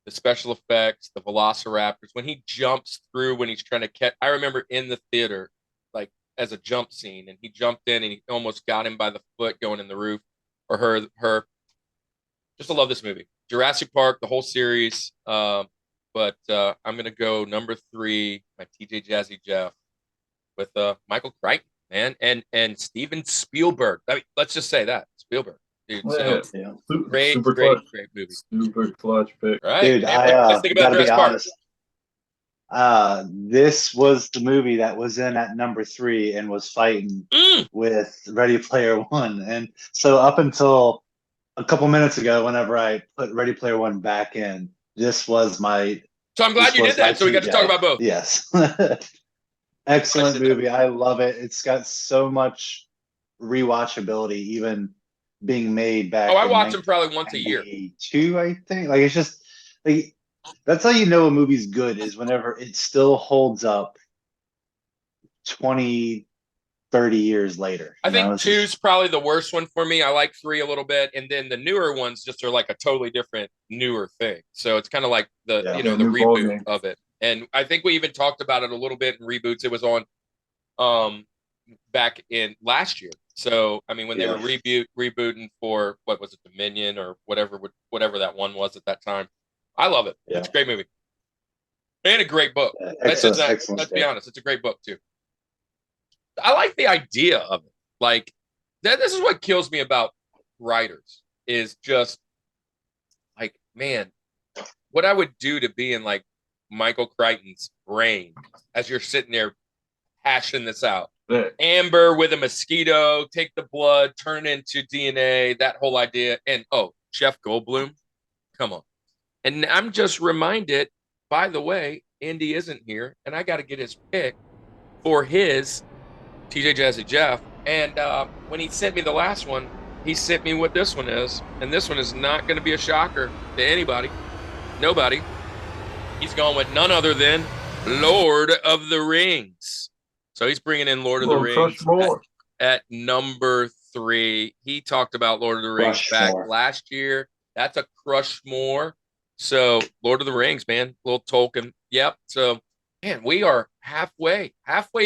the special effects, the velociraptors, when he jumps through, when he's trying to catch, I remember in the theater, like as a jump scene, and he jumped in and he almost got him by the foot going in the roof, or her. Just, I love this movie. Jurassic Park, the whole series. But I'm going to go number 3, my TJ Jazzy Jeff, with Michael Crichton, man, and Steven Spielberg. I mean, let's just say that. Spielberg. Dude, so yeah. great Super movie. Super clutch pick. Right. Dude, Hey, let's think about gotta be Jurassic Park. honest. This was the movie that was in at number 3 and was fighting with Ready Player One. And so up until a couple minutes ago, whenever I put Ready Player One back in, this was my. So I'm glad you did that. So we got to talk about both. Yes. Excellent movie. I love it. It's got so much rewatchability, even being made back. Oh, I watch them probably once a year. 2, I think. Like, it's just like, that's how you know a movie's good, is whenever it still holds up 20, 30 years later. I think 2's probably the worst one for me. I like 3 a little bit, and then the newer ones just are like a totally different, newer thing. So it's kind of like the the reboot of it. And I think we even talked about it a little bit in reboots. It was on back in last year. So I mean, when they were rebooting for, what was it, Dominion or whatever that one was at that time. I love it. Yeah. It's a great movie and a great book. Let's be honest, it's a great book too. I like the idea of it. Like, this is what kills me about writers, is just like, man, what I would do to be in like Michael Crichton's brain as you're sitting there hashing this out. Amber with a mosquito, take the blood, turn into DNA, that whole idea. And Jeff Goldblum, come on. And I'm just reminded, by the way, Andy isn't here, and I got to get his pick for his TJ Jazzy Jeff. And when he sent me the last one, he sent me what this one is. And this one is not going to be a shocker to anybody. Nobody. He's going with none other than Lord of the Rings. So he's bringing in Lord of the Rings at number 3. He talked about Lord of the Rings back last year. That's a Rushmore. So Lord of the Rings, man, little Tolkien. Yep. So, man, we are halfway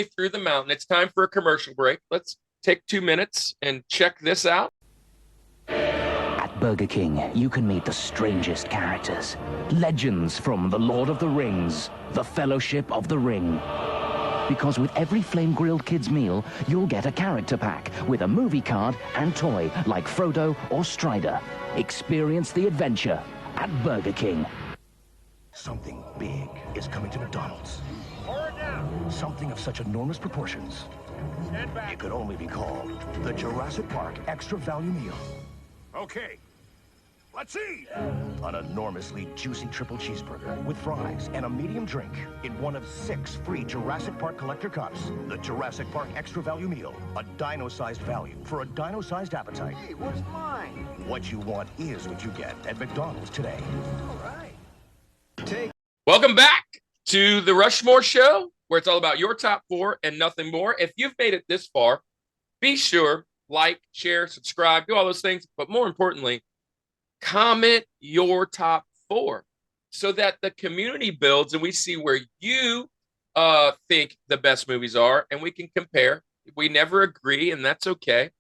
through the mountain. It's time for a commercial break. Let's take 2 minutes and check this out. At Burger King, you can meet the strangest characters. Legends from The Lord of the Rings, The Fellowship of the Ring. Because with every flame-grilled kids meal, you'll get a character pack with a movie card and toy like Frodo or Strider. Experience the adventure at Burger King. Something big is coming to McDonald's. Something of such enormous proportions, it could only be called the Jurassic Park Extra Value Meal. Okay, let's eat! An enormously juicy triple cheeseburger with fries and a medium drink in one of 6 free Jurassic Park collector cups. The Jurassic Park Extra Value Meal. A dino-sized value for a dino-sized appetite. Hey, where's mine? What you want is what you get at McDonald's today. All right. Welcome back to the Rushmore Show, where it's all about your top 4 and nothing more. If you've made it this far, be sure, like, share, subscribe, do all those things. But more importantly, comment your top 4 so that the community builds and we see where you think the best movies are and we can compare. We never agree, and that's okay.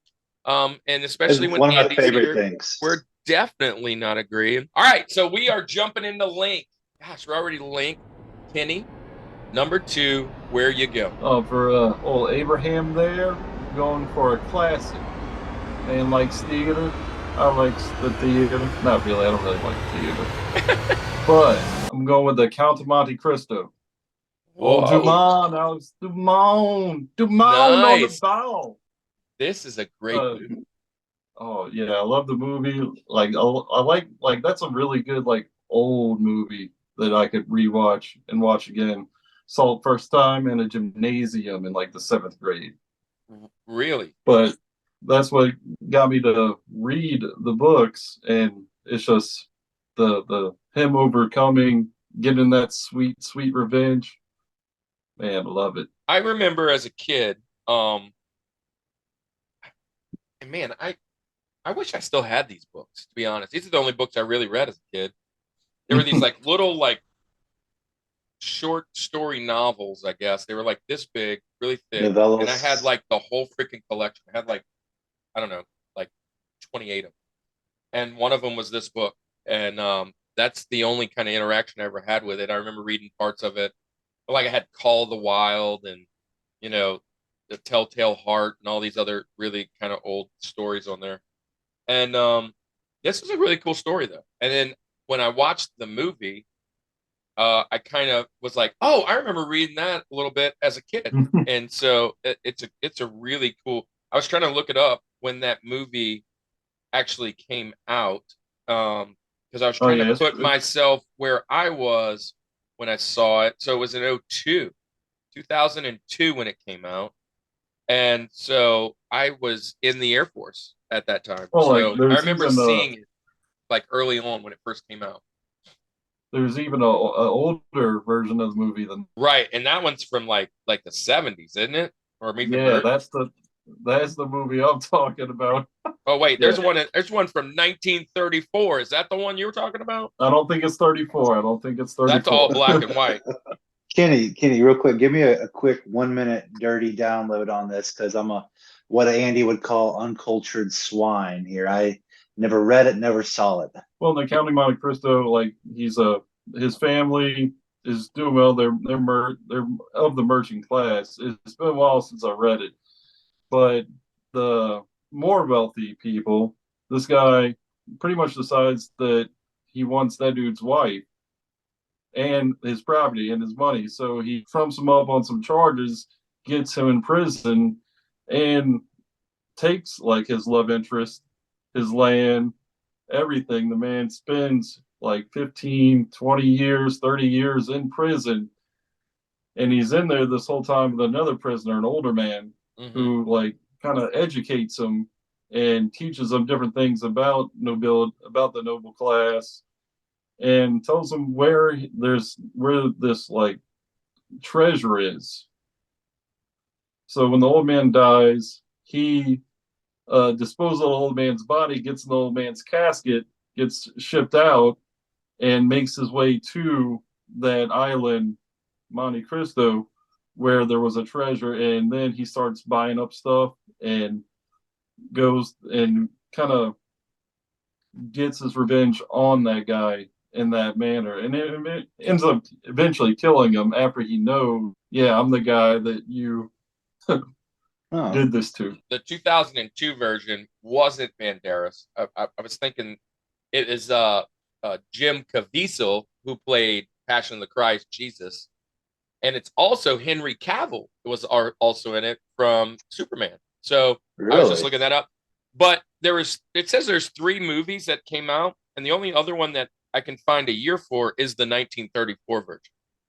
And especially It's when one of my Andy's favorite here, things. we're definitely not agreeing. All right, so we are jumping into Link. Gosh, we're already Link. Kenny, number 2, where you go? For old Abraham there, going for a classic. And likes theater. I like the theater. Not really, I don't really like theater. But I'm going with the Count of Monte Cristo. Oh, Whoa. Dumont, Alex Dumont. Dumont on the Nice. ball. This is a great movie. Oh yeah, I love the movie. Like I like that's a really good like old movie that I could rewatch and watch again. Saw it first time in a gymnasium in like the 7th grade. Really? But that's what got me to read the books, and it's just the him overcoming, getting that sweet revenge. Man, I love it. I remember as a kid, and man, I wish I still had these books, to be honest. These are the only books I really read as a kid. There were these like little like short story novels, I guess. They were like this big, really thick. Novellas. And I had like the whole freaking collection. I had like, I don't know, like 28 of them. And one of them was this book. And that's the only kind of interaction I ever had with it. I remember reading parts of it. Like I had Call of the Wild and, you know, The Telltale Heart and all these other really kind of old stories on there. And this was a really cool story though. And then when I watched the movie, I kind of was like, oh, I remember reading that a little bit as a kid. And so it's a really cool. I was trying to look it up when that movie actually came out, because I was trying to put myself where I was when I saw it. So it was in 2002 when it came out. And so I was in the Air Force at that time. Oh, so like, I remember seeing it like early on when it first came out. There's even a older version of the movie than right, and that one's from like the 70s, isn't it? Or maybe that's the movie I'm talking about. Oh wait, there's one from 1934. Is that the one you were talking about? I don't think it's 34. I don't think it's 34. That's all black and white. Kenny, real quick, give me a quick 1-minute dirty download on this, because I'm what Andy would call uncultured swine here. I never read it, never saw it. Well, in the County Monte Cristo, like his family is doing well. They're of the merchant class. It's been a while since I read it, but the more wealthy people, this guy pretty much decides that he wants that dude's wife and his property and his money. So he trumps him up on some charges, gets him in prison, and takes like his love interest, his land, everything. The man spends like 15, 20 years, 30 years in prison. And he's in there this whole time with another prisoner, an older man, who like kind of educates him and teaches him different things about the noble class, and tells him where this like treasure is. So when the old man dies, he disposes of the old man's body, gets in the old man's casket, gets shipped out, and makes his way to that island, Monte Cristo, where there was a treasure. And then he starts buying up stuff and goes and kind of gets his revenge on that guy in that manner. And it ends up eventually killing him after he knows, yeah, I'm the guy that you did this to. The 2002 version wasn't Banderas. I was thinking it is Jim Caviezel, who played Passion of the Christ, Jesus. And it's also Henry Cavill was also in it from Superman. So I was just looking that up. But it says there's 3 movies that came out, and the only other one that I can find a year for is the 1934 version.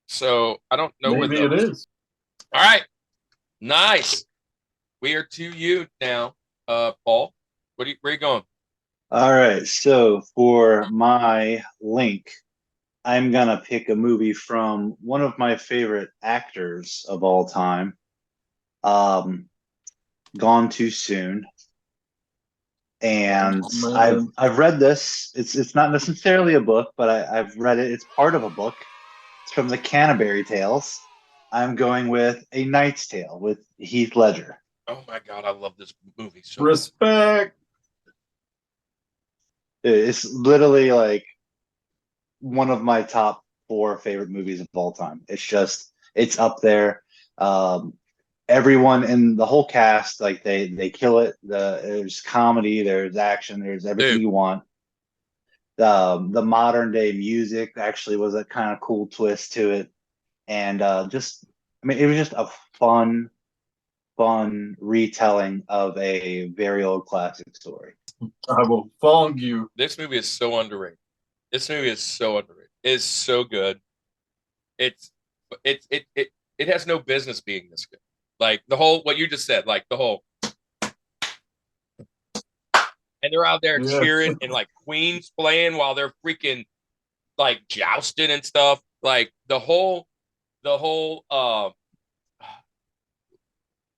So I don't know where Maybe it those. is. All right, nice. We are to you now, Paul. Where are you going? All right. So for my link, I'm gonna pick a movie from one of my favorite actors of all time, um, Gone Too Soon. And Oh, I've man. I've read this. It's not necessarily a book, but I've read it. It's part of a book. It's from the Canterbury Tales. I'm going with A Knight's Tale with Heath Ledger. Oh my God, I love this movie so much. Respect. It's literally like one of my top 4 favorite movies of all time. It's up there. Um, Everyone in the whole cast, like they kill it. There's comedy, there's action, there's everything Dude, you want. The modern day music actually was a kind of cool twist to it, and just I mean, it was just a fun retelling of a very old classic story. I will fong you. this movie is so underrated. This movie is so underrated. It's so good. It's it has no business being this good. Like the whole what you just said, like the whole and they're out there Yeah. cheering and like Queen's playing while they're freaking like jousting and stuff. Like the whole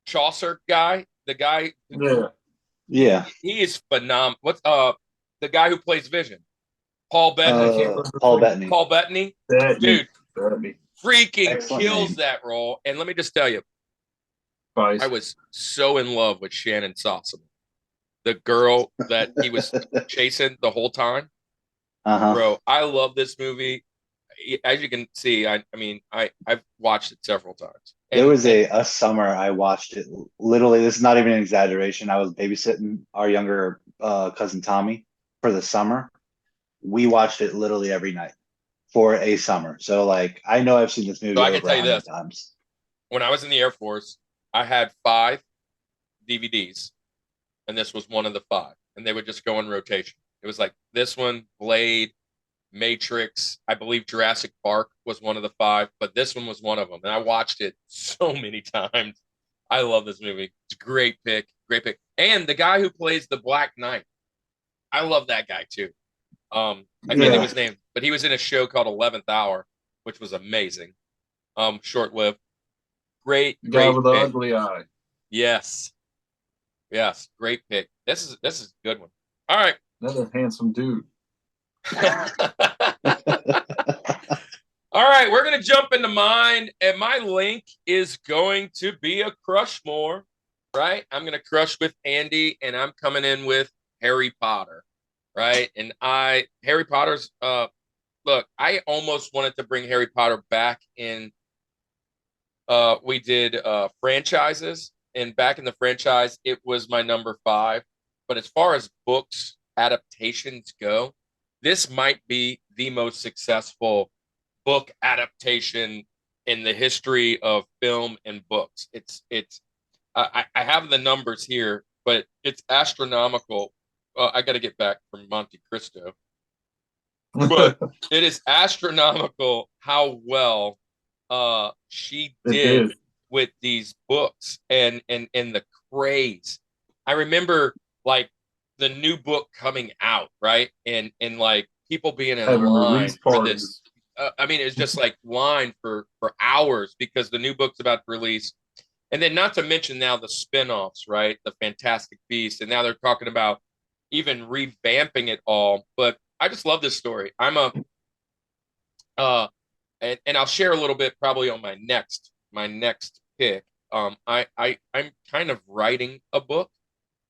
Chaucer guy, the guy Yeah. Yeah, he is phenomenal. What's the guy who plays Vision? Paul I Bettany. can't remember Paul his name. Bettany, Paul Bettany, Bettany. dude, Bettany. freaking excellent kills name. that role. And let me just tell you, I Vice. was so in love with Shannon Sossamon, the girl that he was chasing the whole time. Uh-huh. Bro, I love this movie. As you can see, I've watched it several times. There was And a summer I watched it. Literally, this is not even an exaggeration. I was babysitting our younger cousin Tommy for the summer. We watched it literally every night for a summer. So like I know I've seen this so movie I can over a tell you hundred this: times. when I was in the Air Force, I had 5 DVDs, and this was one of the 5, and they would just go in rotation. It was like this one, Blade, Matrix, I believe Jurassic Park was one of the 5, but this one was one of them, and I watched it so many times. I love this movie. It's a great pick, great pick. And the guy who plays the Black Knight, I love that guy too. I can't think of Yeah. his name, but he was in a show called 11th Hour, which was amazing. Short lived. Great, The guy great with the pick. ugly eye. Yes, yes, great pick. This is a good one. All right. Another handsome dude. All right, we're going to jump into mine, and my link is going to be a Crushmore, right? I'm going to crush with Andy, and I'm coming in with Harry Potter, right? And Harry Potter's, look, I almost wanted to bring Harry Potter back in, we did franchises, and back in the franchise, it was my number 5. But as far as books, adaptations go, this might be the most successful book adaptation in the history of film and books. I have the numbers here, but it's astronomical. I got to get back from Monte Cristo, but it is astronomical how well she It did did. with these books and the craze. I remember like the new book coming out, right? And like people being in Having line release for this. parties. I mean, it's just like line for hours because the new book's about to release. And then not to mention now the spin-offs, right? The Fantastic Beasts. And now they're talking about even revamping it all. But I just love this story. Uh and I'll share a little bit probably on my next pick. I'm kind of writing a book.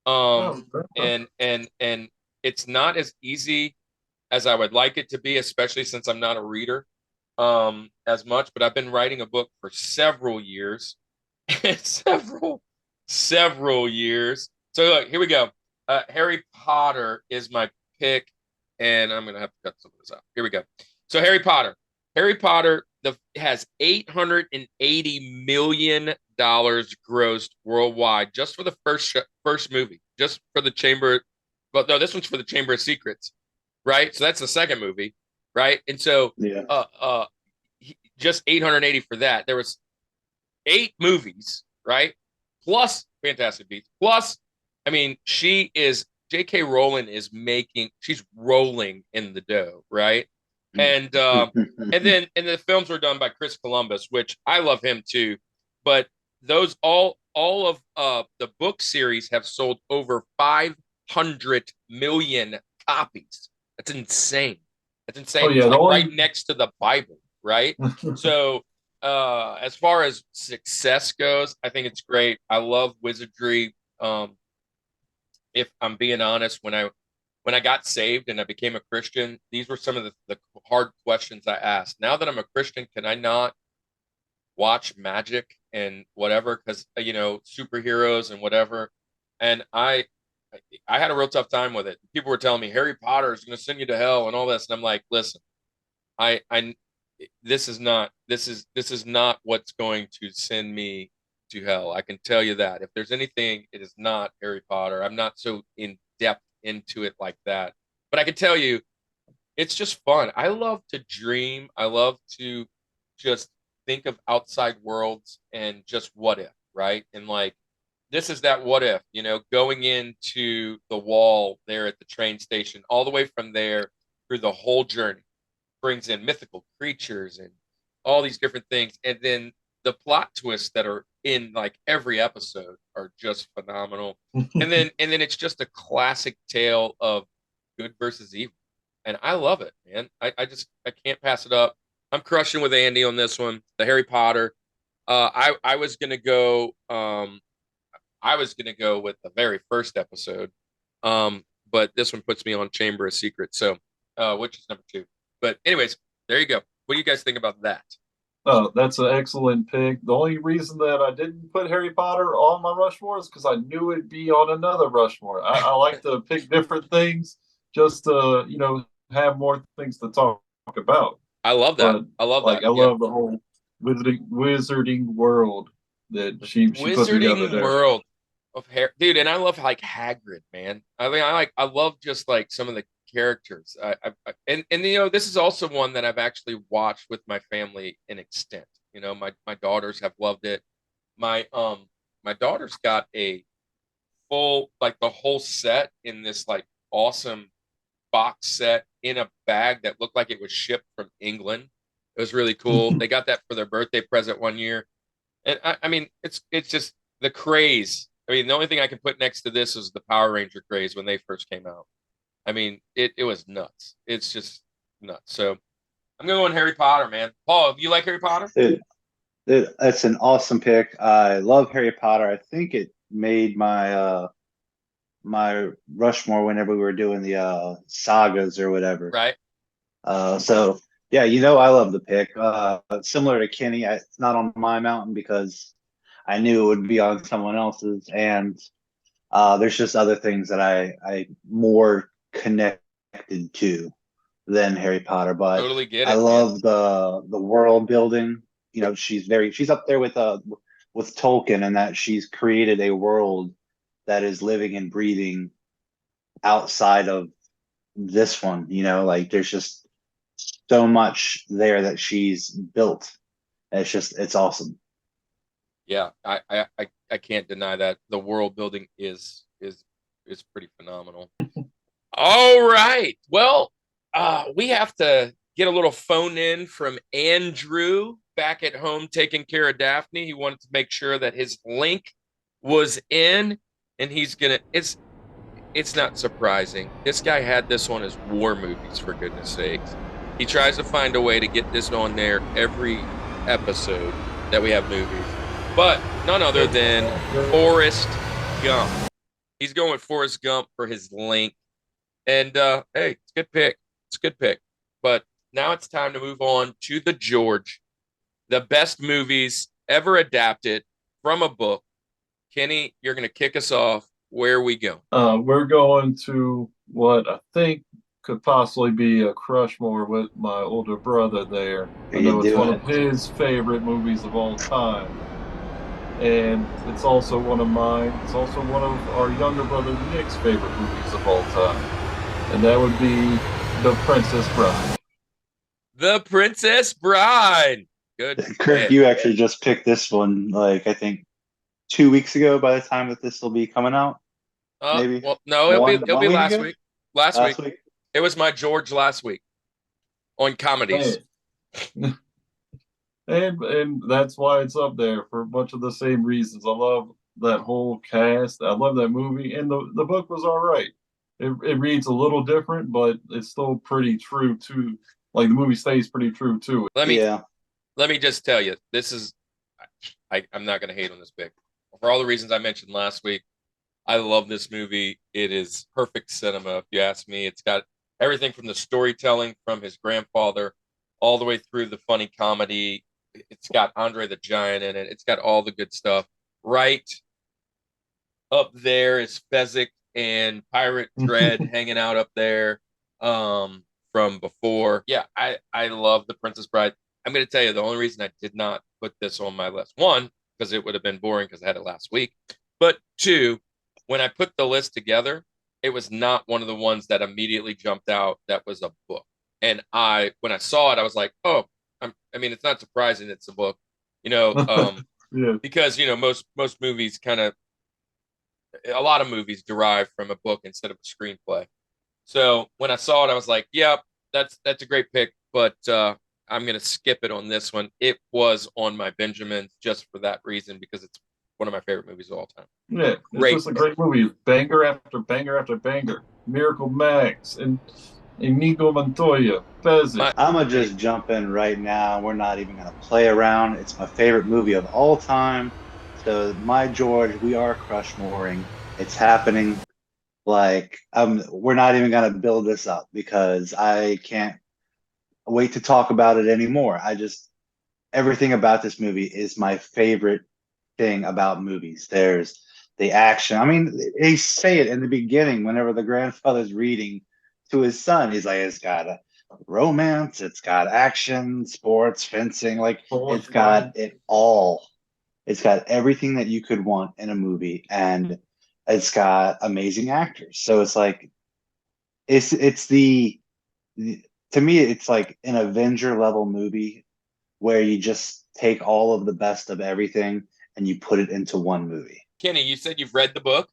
Oh, And it's not as easy as I would like it to be, especially since I'm not a reader as much, but I've been writing a book for several years. several years. So look, here we go. Harry Potter is my pick, and I'm gonna have to cut some of this out. Here we go. So Harry Potter. Harry Potter has $880 million grossed worldwide just for the first movie. just for the Chamber. But no, this one's for the Chamber of Secrets, right? So that's the second movie, right? And so, Yeah. just 880 for that. There was 8 movies, right? Plus Fantastic Beasts. Plus, I mean, J.K. Rowling is she's rolling in the dough, right? And then the films were done by Chris Columbus, which I love him too. But those all of the book series have sold over 500 million copies. That's insane. That's insane. Oh, yeah, It's like only... right next to the Bible, right? So as far as success goes, I think it's great. I love wizardry. If I'm being honest, when I got saved and I became a Christian, these were some of the hard questions I asked. Now that I'm a Christian, can I not watch magic and whatever? Because superheroes and whatever. And I had a real tough time with it. People were telling me Harry Potter is going to send you to hell and all this, and I'm like, listen, I this is not what's going to send me to hell. I can tell you that. If there's anything, it is not Harry Potter. I'm not so in depth into it like that. But I can tell you, it's just fun. I love to dream. I love to just think of outside worlds and just what if, right? And like, this is that what if, going into the wall there at the train station, all the way from there through the whole journey, brings in mythical creatures and all these different things. And then the plot twists that are in like every episode are just phenomenal. and then it's just a classic tale of good versus evil. And I love it, man. I can't pass it up. I'm crushing with Andy on this one. The Harry Potter. I was gonna go with the very first episode. But this one puts me on Chamber of Secrets, so which is number 2. But anyways, there you go. What do you guys think about that? Oh, that's an excellent pick. The only reason that I didn't put Harry Potter on my Rushmore is because I knew it'd be on another Rushmore. I like to pick different things just to, have more things to talk about. I love that. But, I love that. I love the whole wizarding world that she put together there. World of Harry, dude, and I love like Hagrid, man. I mean, I love just like some of the characters. And this is also one that I've actually watched with my family in extent. My daughters have loved it. My daughter's got a full, like, the whole set in this like awesome box set in a bag that looked like it was shipped from England. It was really cool. They got that for their birthday present one year. And I mean, it's just the craze. I mean, the only thing I can put next to this is the Power Ranger craze when they first came out. I mean, it was nuts. It's just nuts. So I'm going Harry Potter, man. Paul, do you like Harry Potter? Dude, that's an awesome pick. I love Harry Potter. I think it made my my Rushmore whenever we were doing the sagas or whatever. Right. So yeah, I love the pick. Similar to Kenny, it's not on my mountain because I knew it would be on someone else's, and there's just other things that I more connected to than Harry Potter. But Totally get it, I love the world building. She's up there with Tolkien, and that she's created a world that is living and breathing outside of this one. Like there's just so much there that she's built. It's awesome. Yeah, I can't deny that. The world building is pretty phenomenal. All right. Well, we have to get a little phone in from Andrew back at home taking care of Daphne. He wanted to make sure that his link was in, and it's not surprising. This guy had this on his war movies, for goodness sakes. He tries to find a way to get this on there every episode that we have movies. But none other than Forrest Gump. He's going with Forrest Gump for his link. And hey, it's a good pick. It's a good pick. But now it's time to move on to the George. The best movies ever adapted from a book. Kenny, you're going to kick us off. Where are we going? We're going to what I think could possibly be a Rushmore with my older brother there. I know it's one of his favorite movies of all time. and it's also one of mine. It's also one of our younger brother Nick's favorite movies of all time, and that would be The Princess Bride. The Princess Bride. Good. Kirk, pick. you actually just picked this one, like I think 2 weeks ago. By the time that this will be coming out, maybe Well, no, it'll be one week last ago? week. Last Last week. week. It was my George last week on comedies. And that's why it's up there for a bunch of the same reasons. I love that whole cast. I love that movie, and the book was all right. It reads a little different, but it's still pretty true to, like, the movie stays pretty true to it. Let me just tell you, this is I'm not going to hate on this pick for all the reasons I mentioned last week. I love this movie. It is perfect cinema, if you ask me. It's got everything from the storytelling from his grandfather all the way through the funny comedy. It's got Andre the Giant in it. It's got all the good stuff. Right up there is Fezzik and Pirate Dread hanging out up there from before. Yeah, I love The Princess Bride. I'm going to tell you the only reason I did not put this on my list, one, because it would have been boring because I had it last week, but two, when I put the list together, it was not one of the ones that immediately jumped out that was a book. And when I saw it, I was like, oh, I mean, it's not surprising it's a book, Yeah. because, most movies a lot of movies derive from a book instead of a screenplay. So when I saw it, I was like, yep, that's a great pick, but I'm going to skip it on this one. It was on my Benjamins just for that reason, because it's one of my favorite movies of all time. Yeah, it's just a great movie. Banger after banger after banger. Miracle Max and Inigo Montoya, Fezzik. I'm gonna just jump in right now. We're not even gonna play around. It's my favorite movie of all time. So my George, we are Crushmoring. It's happening. Like, we're not even gonna build this up because I can't wait to talk about it anymore. Everything about this movie is my favorite thing about movies. There's the action. I mean, they say it in the beginning whenever the grandfather's reading to his son. He's like, it's got a romance, it's got action, sports, fencing, like it's got it all. It's got everything that you could want in a movie, and it's got amazing actors. So it's like it's to me it's like an Avenger level movie where you just take all of the best of everything and you put it into one movie. Kenny, you said you've read the book?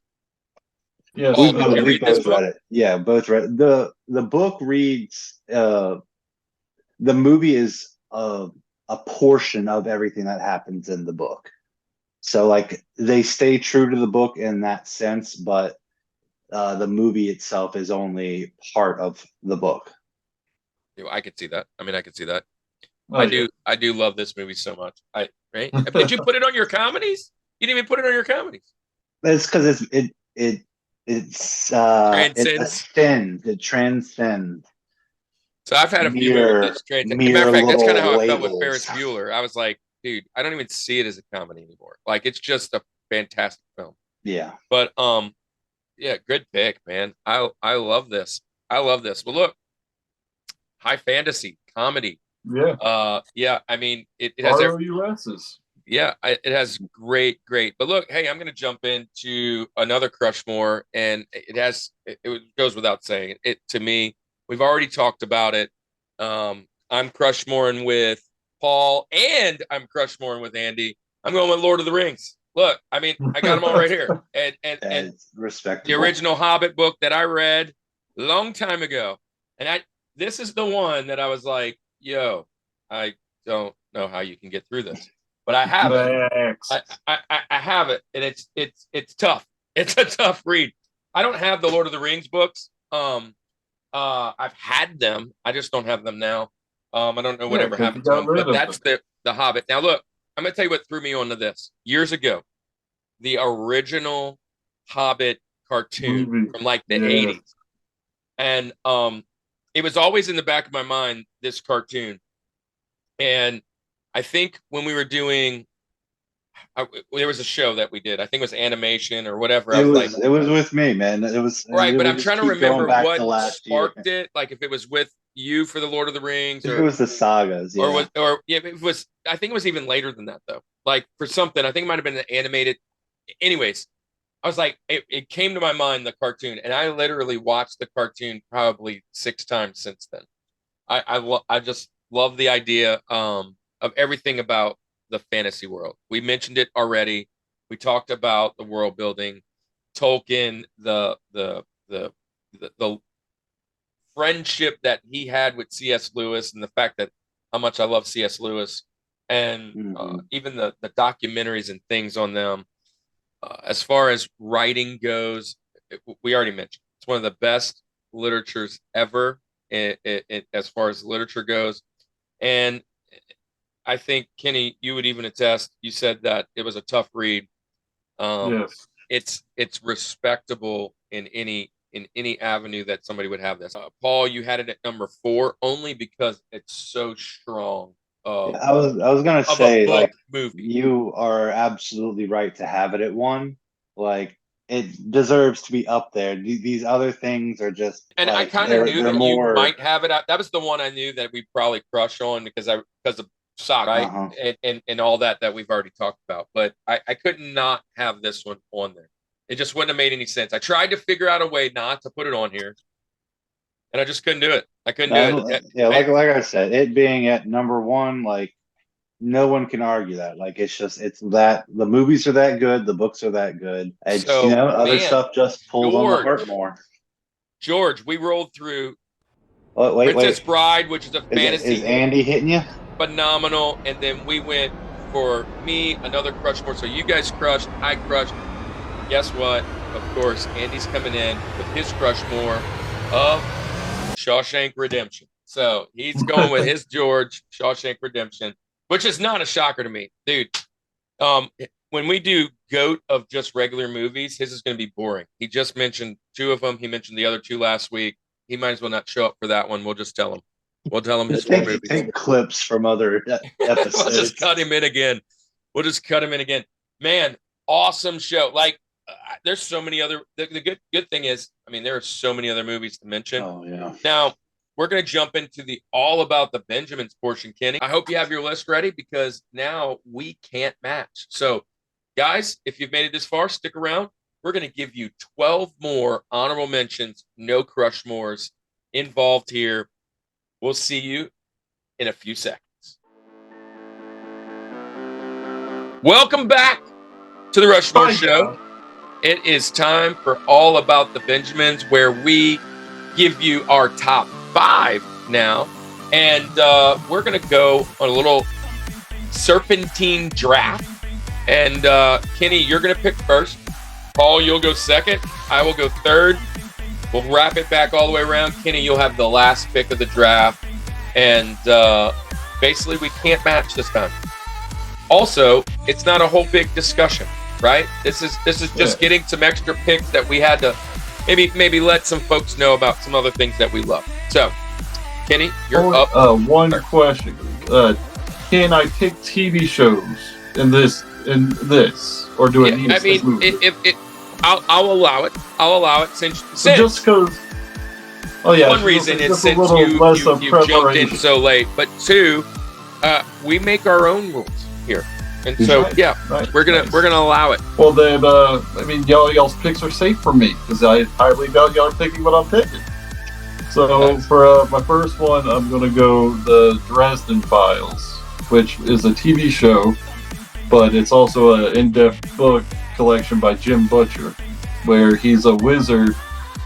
Yes, We both read it. Yeah, both read the book. Reads the movie is a portion of everything that happens in the book. So like they stay true to the book in that sense, but the movie itself is only part of the book. I could see that. I mean, I could see that. Oh, I do love this movie so much. Right? Did you put it on your comedies? You didn't even put it on your comedies. It's because it's it ascends, it transcends. So I've had a few movies that matter of fact, that's kind of how I felt with Ferris Bueller. I was like, dude, I don't even see it as a comedy anymore. Like, it's just a fantastic film. Yeah. But yeah, good pick, man. I love this. I love this. Well, look, high fantasy comedy. Yeah. Yeah. I mean, it has ROUSs. Yeah, it has great. But look, hey, I'm going to jump into another Crushmore, and it goes without saying. It to me, we've already talked about it. I'm Crushmoring with Paul, and I'm Crushmoring with Andy. I'm going with Lord of the Rings. Look, I mean, I got them all right here, and respectable. The original Hobbit book that I read a long time ago, and this is the one that I was like, yo, I don't know how you can get through this. But I have it. I have it, and it's tough. It's a tough read. I don't have the Lord of the Rings books. I've had them. I just don't have them now. I don't know whatever happened to them. But that's the Hobbit. Now look, I'm gonna tell you what threw me onto this years ago. The original Hobbit cartoon from like the 80s, and it was always in the back of my mind, this cartoon, and I think when we were doing, there was a show that we did. I think it was animation or whatever. It was with me, man. It was right, but I'm trying to remember what sparked it. Like if it was with you for the Lord of the Rings, It was the sagas, yeah. it was. I think it was even later than that though. Like for something, I think it might have been an animated. Anyways, I was like, it came to my mind the cartoon, and I literally watched the cartoon probably 6 times since then. I just love the idea of everything about the fantasy world. We mentioned it already. We talked about the world building, Tolkien, the friendship that he had with C.S. Lewis, and the fact that how much I love C.S. Lewis, and even the documentaries and things on them. As far as writing goes, we already mentioned it's one of the best literatures ever as far as literature goes. And I think, Kenny, you would even attest, you said that it was a tough read. Yes. It's respectable in any avenue that somebody would have this. Paul, you had it at number 4 only because it's so strong. I was gonna of say, a book like, movie. you are absolutely right to have it at 1. Like, it deserves to be up there. These other things are just And I like kind of knew they're that you more. might have it out. That was the one I knew that we probably crush on because of Sock, right? And all that we've already talked about. But I could not have this one on there. It just wouldn't have made any sense. I tried to figure out a way not to put it on here, and I just couldn't do it. I couldn't do it. Yeah, like I said, it being at number 1, like, no one can argue that. Like, it's that the movies are that good, the books are that good. It's, So, other man, stuff just pulls on the heart more. George, we rolled through Wait. Princess Bride, which is a fantasy. Is Andy hitting you? Phenomenal. And then we went for me, another Crushmore. So you guys crushed, I crushed. Guess what? Of course, Andy's coming in with his Crushmore of Shawshank Redemption. So he's going with his George, Shawshank Redemption, which is not a shocker to me. Dude, when we do GOAT of just regular movies, his is going to be boring. He just mentioned 2 of them. He mentioned the other 2 last week. He might as well not show up for that one. We'll just tell him. We'll tell him his 4 movies. Take clips from other episodes. We'll just cut him in again. Man, awesome show. Like, there's so many other. The good thing is, I mean, there are so many other movies to mention. Oh yeah. Now we're going to jump into the all about the Benjamins portion, Kenny. I hope you have your list ready because now we can't match. So, guys, if you've made it this far, stick around. We're going to give you 12 more honorable mentions, no Crushmores involved here. We'll see you in a few seconds. Welcome back to the Rushmore Show. It is time for All About the Benjamins, where we give you our top 5 now. And we're going to go on a little serpentine draft. And Kenny, you're going to pick first. Paul, you'll go second. I will go third. We'll wrap it back all the way around. Kenny, you'll have the last pick of the draft. And basically, we can't match this time. Also, it's not a whole big discussion, right? This is just getting some extra picks that we had to maybe let some folks know about some other things that we love. So, Kenny, you're up. One question. Can I pick TV shows in this, or do I need to pick movies? I'll allow it. Since just because. Oh yeah. One reason is since you jumped in so late, but 2, we make our own rules here, and so we're gonna allow it. Well then, y'all's picks are safe for me because I highly doubt y'all are picking what I'm picking. So for my first one, I'm gonna go the Dresden Files, which is a TV show, but it's also an in-depth book collection by Jim Butcher, where he's a wizard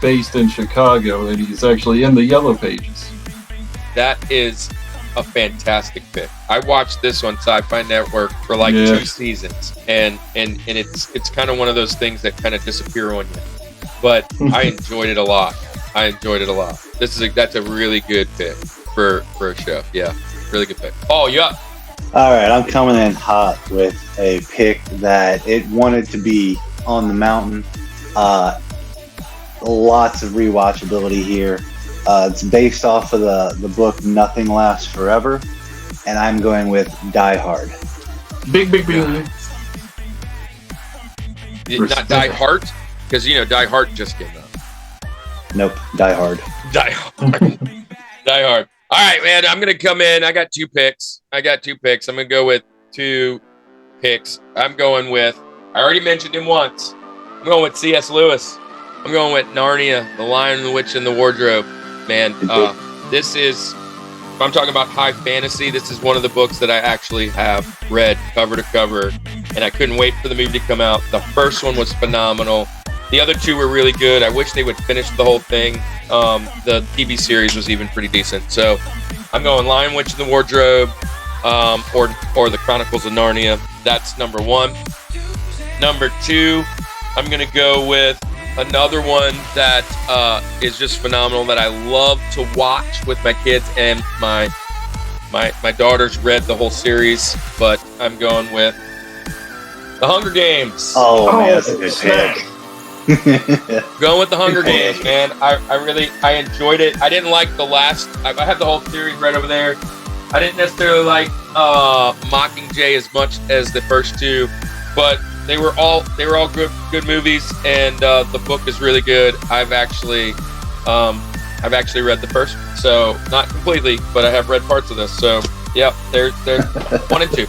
based in Chicago, and he's actually in the Yellow Pages. That is a fantastic pick. I watched this on Sci-Fi Network for 2 seasons, and it's kind of one of those things that kind of disappear on you. But I enjoyed it a lot. That's a really good pick for a show. Yeah, really good pick. Oh, yeah. All right, I'm coming in hot with a pick that it wanted to be on the mountain. Lots of rewatchability here. It's based off of the book Nothing Lasts Forever, and I'm going with Die Hard. Big. Not Die Hard, because Die Hard just came out. Nope, Die Hard. Die Hard. Die Hard. All right, man. I'm gonna come in. I got two picks. I'm gonna go with two picks. I'm going with. I already mentioned him once. I'm going with C.S. Lewis. I'm going with Narnia, The Lion, the Witch, and the Wardrobe. Man, this is. If I'm talking about high fantasy, this is one of the books that I actually have read cover to cover, and I couldn't wait for the movie to come out. The first one was phenomenal. The other two were really good. I wish they would finish the whole thing. The TV series was even pretty decent. So I'm going Lion, Witch, and the Wardrobe, or the Chronicles of Narnia. That's number one. Number two, I'm going to go with another one that is just phenomenal that I love to watch with my kids, and my daughter's read the whole series, but I'm going with The Hunger Games. Oh man, that's a good pick. Going with The Hunger Games, man. I enjoyed it. I didn't like the last. I have the whole series right over there. I didn't necessarily like Mockingjay as much as the first two, but they were all good movies, and the book is really good. I've actually read the first one, so not completely, but I have read parts of this. So yeah, they're 1 and 2.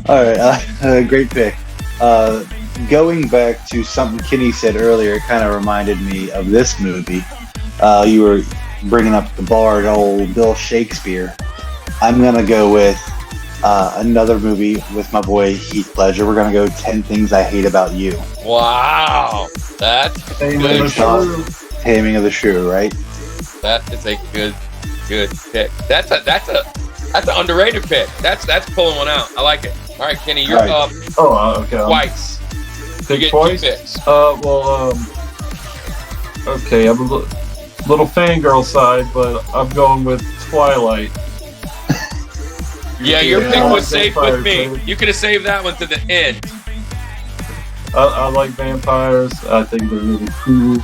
All right, great pick. Going back to something Kenny said earlier, it kind of reminded me of this movie. You were bringing up the bard, old Bill Shakespeare. I'm gonna go with another movie with my boy Heath Ledger. We're gonna go 10 Things I Hate About You. Wow, that's good. Taming of the Shrew, right? That is a good pick. That's an underrated pick. That's pulling one out. I like it. All right, Kenny, you're up. Okay. Twice. Pick You get twice? 2 picks. Okay, I'm a little fangirl side, but I'm going with Twilight. Yeah, your pick was safe with me. Vampires, You could have saved that one to the end. I like vampires. I think they're really cool.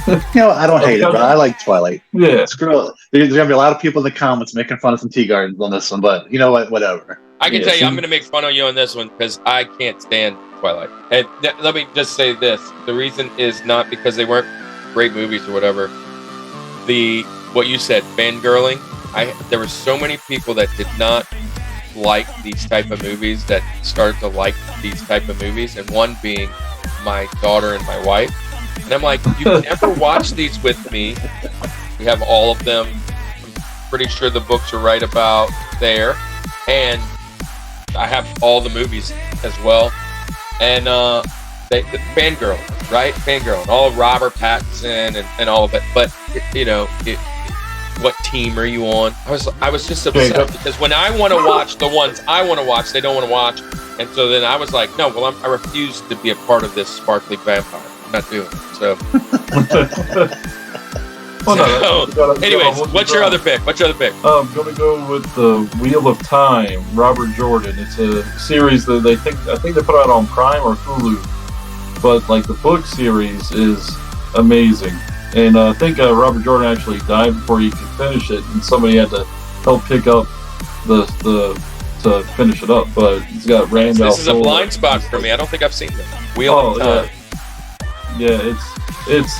I don't hate it, but I like Twilight. Yeah. Screw it. There's gonna be a lot of people in the comments making fun of some tea gardens on this one, but you know what? Whatever. I can tell you, I'm going to make fun of you on this one because I can't stand Twilight. And let me just say this: the reason is not because they weren't great movies or whatever. What you said, fangirling. There were so many people that did not like these type of movies that started to like these type of movies, and one being my daughter and my wife. And I'm like, you never watched these with me. We have all of them. I'm pretty sure the books are right about there, and I have all the movies as well. And the fangirl, right? Fangirl, and all of Robert Pattinson and all of it. But what team are you on? I was just upset because when I want to watch the ones I want to watch, they don't want to watch. And so then I was like, no, well, I refuse to be a part of this sparkly vampire. I'm not doing it. So. Anyways, what's your other pick? I'm gonna go with the Wheel of Time, Robert Jordan. It's a series that I think they put out on Prime or Hulu, but like the book series is amazing. And I think Robert Jordan actually died before he could finish it, and somebody had to help pick up to finish it up. But it's got Randolph. This is a blind spot for me. I don't think I've seen this. Wheel of Time. Yeah, it's.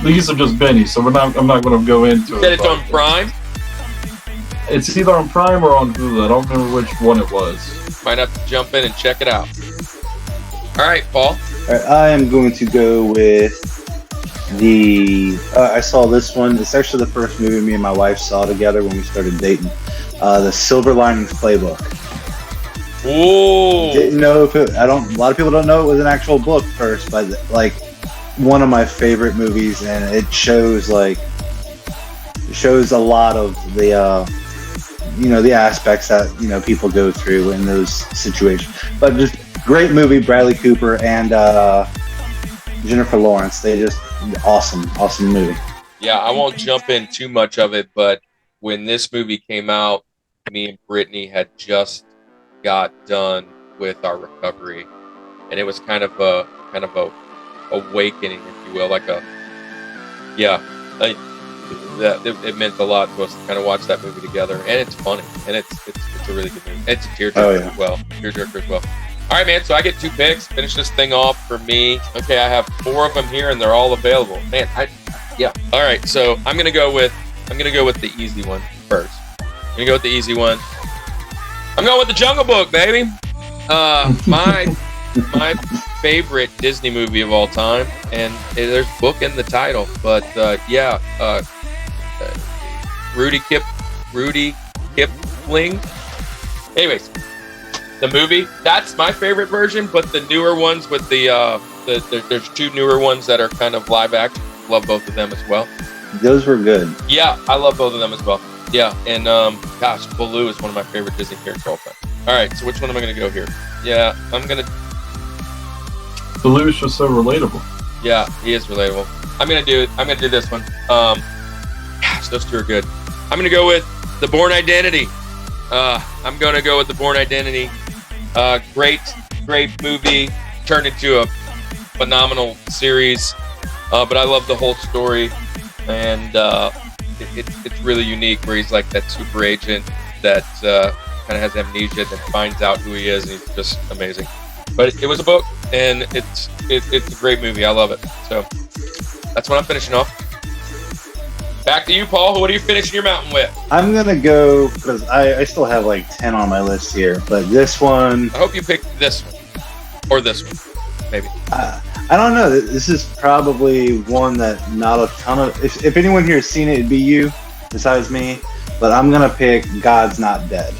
These are just Benny, so I'm not going to go into it. Said it's on Prime? It's either on Prime or on Hulu. I don't remember which one it was. Might have to jump in and check it out. All right, Paul. All right, I am going to go with I saw this one. It's actually the first movie me and my wife saw together when we started dating. The Silver Linings Playbook. Ooh. Didn't know if a lot of people don't know it was an actual book first, but like one of my favorite movies, and it shows a lot of the the aspects that people go through in those situations. But just great movie. Bradley Cooper and Jennifer Lawrence, they just awesome movie. Yeah, I won't jump in too much of it, but when this movie came out, me and Brittany had just got done with our recovery, and it was kind of a awakening, if you will, it meant a lot to us to kind of watch that movie together, and it's funny, and it's a really good movie. It's a tearjerker as well. All right, man. So I get 2 picks. Finish this thing off for me. Okay, I have 4 of them here, and they're all available. Man, Yeah. All right. So I'm gonna go with the easy one first. I'm gonna go with the easy one. I'm going with the Jungle Book, baby. My favorite Disney movie of all time, and there's book in the title, but Rudy Kipling. Anyways, the movie, that's my favorite version, but the newer ones with there's two newer ones that are kind of live action. Love both of them as well. Those were good. Yeah, I love both of them as well. Yeah, and gosh, Baloo is one of my favorite Disney characters of all time. All right, so which one am I going to go here? Yeah, Baloo's just so relatable. Yeah, he is relatable. I'm gonna do this one. Gosh, those two are good. I'm gonna go with The Bourne Identity. I'm gonna go with The Bourne Identity. Great movie, turned into a phenomenal series. But I love the whole story, and it's really unique. Where he's like that super agent that kind of has amnesia, that finds out who he is, and he's just amazing. But it was a book, and it's a great movie. I love it. So that's what I'm finishing off. Back to you, Paul. What are you finishing your mountain with? I'm gonna go because I still have like 10 on my list here, but this one. I hope you picked this one or this one, maybe. I don't know. This is probably one that not a ton of. If anyone here has seen it, it'd be you, besides me. But I'm gonna pick God's Not Dead.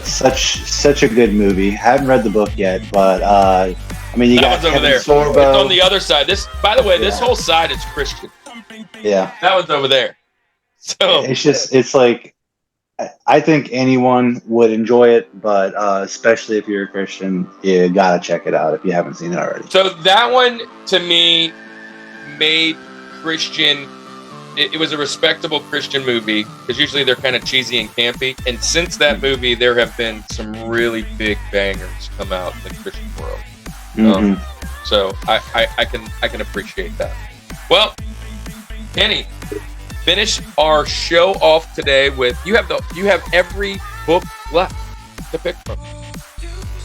Such a good movie. Haven't read the book yet, but I mean, you that got one's over there. Sorbo. It's on the other side. This, by the way, this whole side is Christian. Yeah, that one's over there. So it's like I think anyone would enjoy it, but especially if you're a Christian, you gotta check it out if you haven't seen it already. So that one to me made Christian. It was a respectable Christian movie because usually they're kind of cheesy and campy. And since that movie, there have been some really big bangers come out in the Christian world. Mm-hmm. So I can appreciate that. Well, Kenny, finish our show off today with you have every book left to pick from.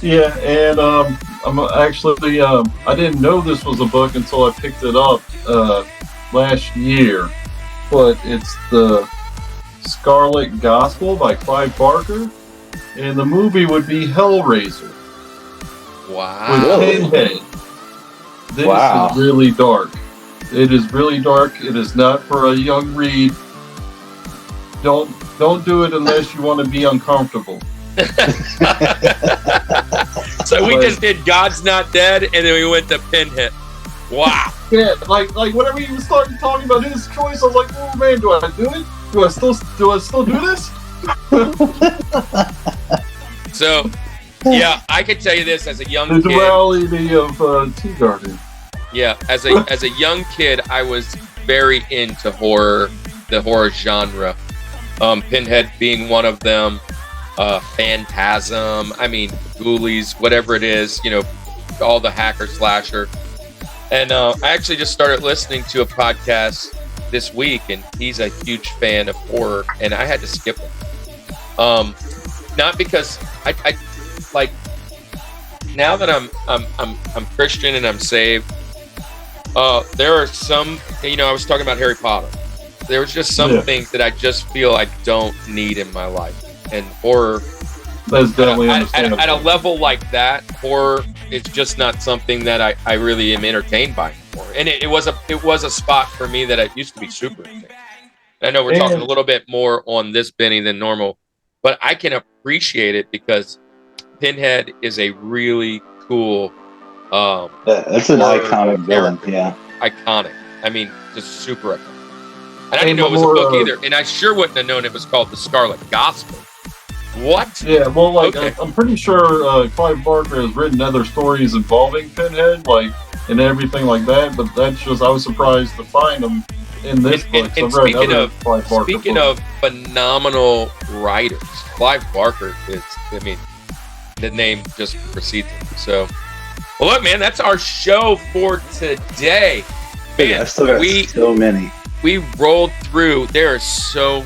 Yeah, and I'm actually I didn't know this was a book until I picked it up last year. But it's the Scarlet Gospel by Clive Barker, and the movie would be Hellraiser. Wow. With Pinhead. This is really dark. It is really dark. It is not for a young read. Don't do it unless you want to be uncomfortable. So we just did God's Not Dead, and then we went to Pinhead. Wow. Yeah, like whenever he was starting talking about his choice, I was like, oh man, do I do it? Do I still do this? So, yeah, I can tell you this as a young kid. The duality of Teagarden. Yeah, as a young kid, I was very into the horror genre. Pinhead being one of them, Phantasm, Ghoulies, whatever it is, all the hacker slasher. And I actually just started listening to a podcast this week, and he's a huge fan of horror, and I had to skip it. Not because I like now that I'm Christian and I'm saved. There are some, I was talking about Harry Potter. There was just some things that I just feel I don't need in my life, and horror. That's definitely understandable. At a level like that, horror is just not something that I really am entertained by anymore. And it was a spot for me that it used to be super entertained. I know we're talking a little bit more on this Benny than normal, but I can appreciate it because Pinhead is a really cool. That's an iconic villain. Yeah, iconic. Just super iconic. And I didn't know it was a book either, and I sure wouldn't have known it was called The Scarlet Gospel. What? Yeah, well, I'm pretty sure Clive Barker has written other stories involving Pinhead, and everything like that. But that's just I was surprised to find them in this book. And speaking of phenomenal writers, Clive Barker is. The name just precedes him. So, well, look, man, that's our show for today. Man, I still got so many. We rolled through. There's so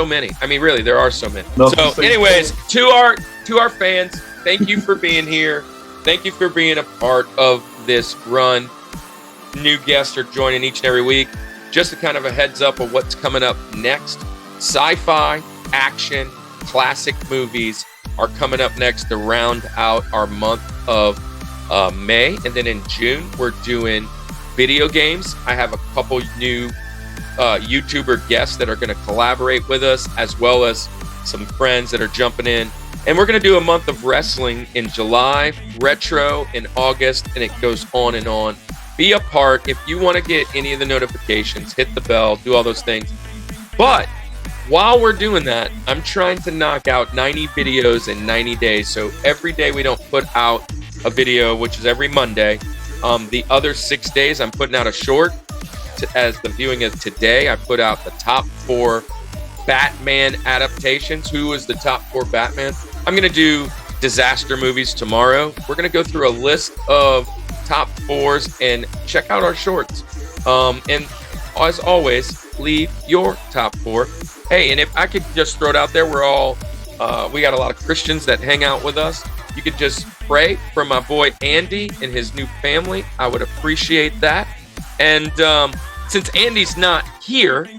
many. Really, there are so many. So, anyways, to our fans, thank you for being here. Thank you for being a part of this run. new guests are joining each and every week. Just a kind of a heads up of what's coming up next. Sci-fi, action, classic movies are coming up next to round out our month of May. And then in June, we're doing video games. I have a couple new YouTuber guests that are going to collaborate with us, as well as some friends that are jumping in. And we're going to do a month of wrestling in July, retro in August, and it goes on and on. Be a part. If you want to get any of the notifications, hit the bell, do all those things. But while we're doing that, I'm trying to knock out 90 videos in 90 days. So every day we don't put out a video, which is every Monday. The other 6 days, I'm putting out a short. As the viewing of today, I put out the top 4 Batman adaptations. Who is the top 4 Batman? I'm going to do disaster movies tomorrow. We're going to go through a list of top 4s and check out our shorts. And as always, leave your top 4. Hey, and if I could just throw it out there, we got a lot of Christians that hang out with us. You could just pray for my boy Andy and his new family. I would appreciate that. And since Andy's not here,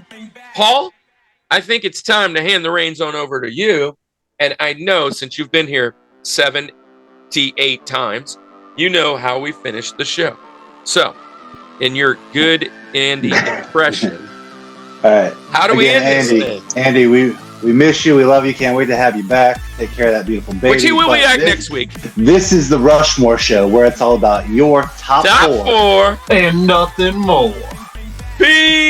Paul, I think it's time to hand the reins on over to you. And I know since you've been here 78 times, you know how we finish the show. So, in your good Andy impression, all right. How do we end this thing? Andy, we miss you. We love you. Can't wait to have you back. Take care of that beautiful baby. Which he will be back next week. This is the Rushmore Show, where it's all about your top 4. And nothing more. Peace.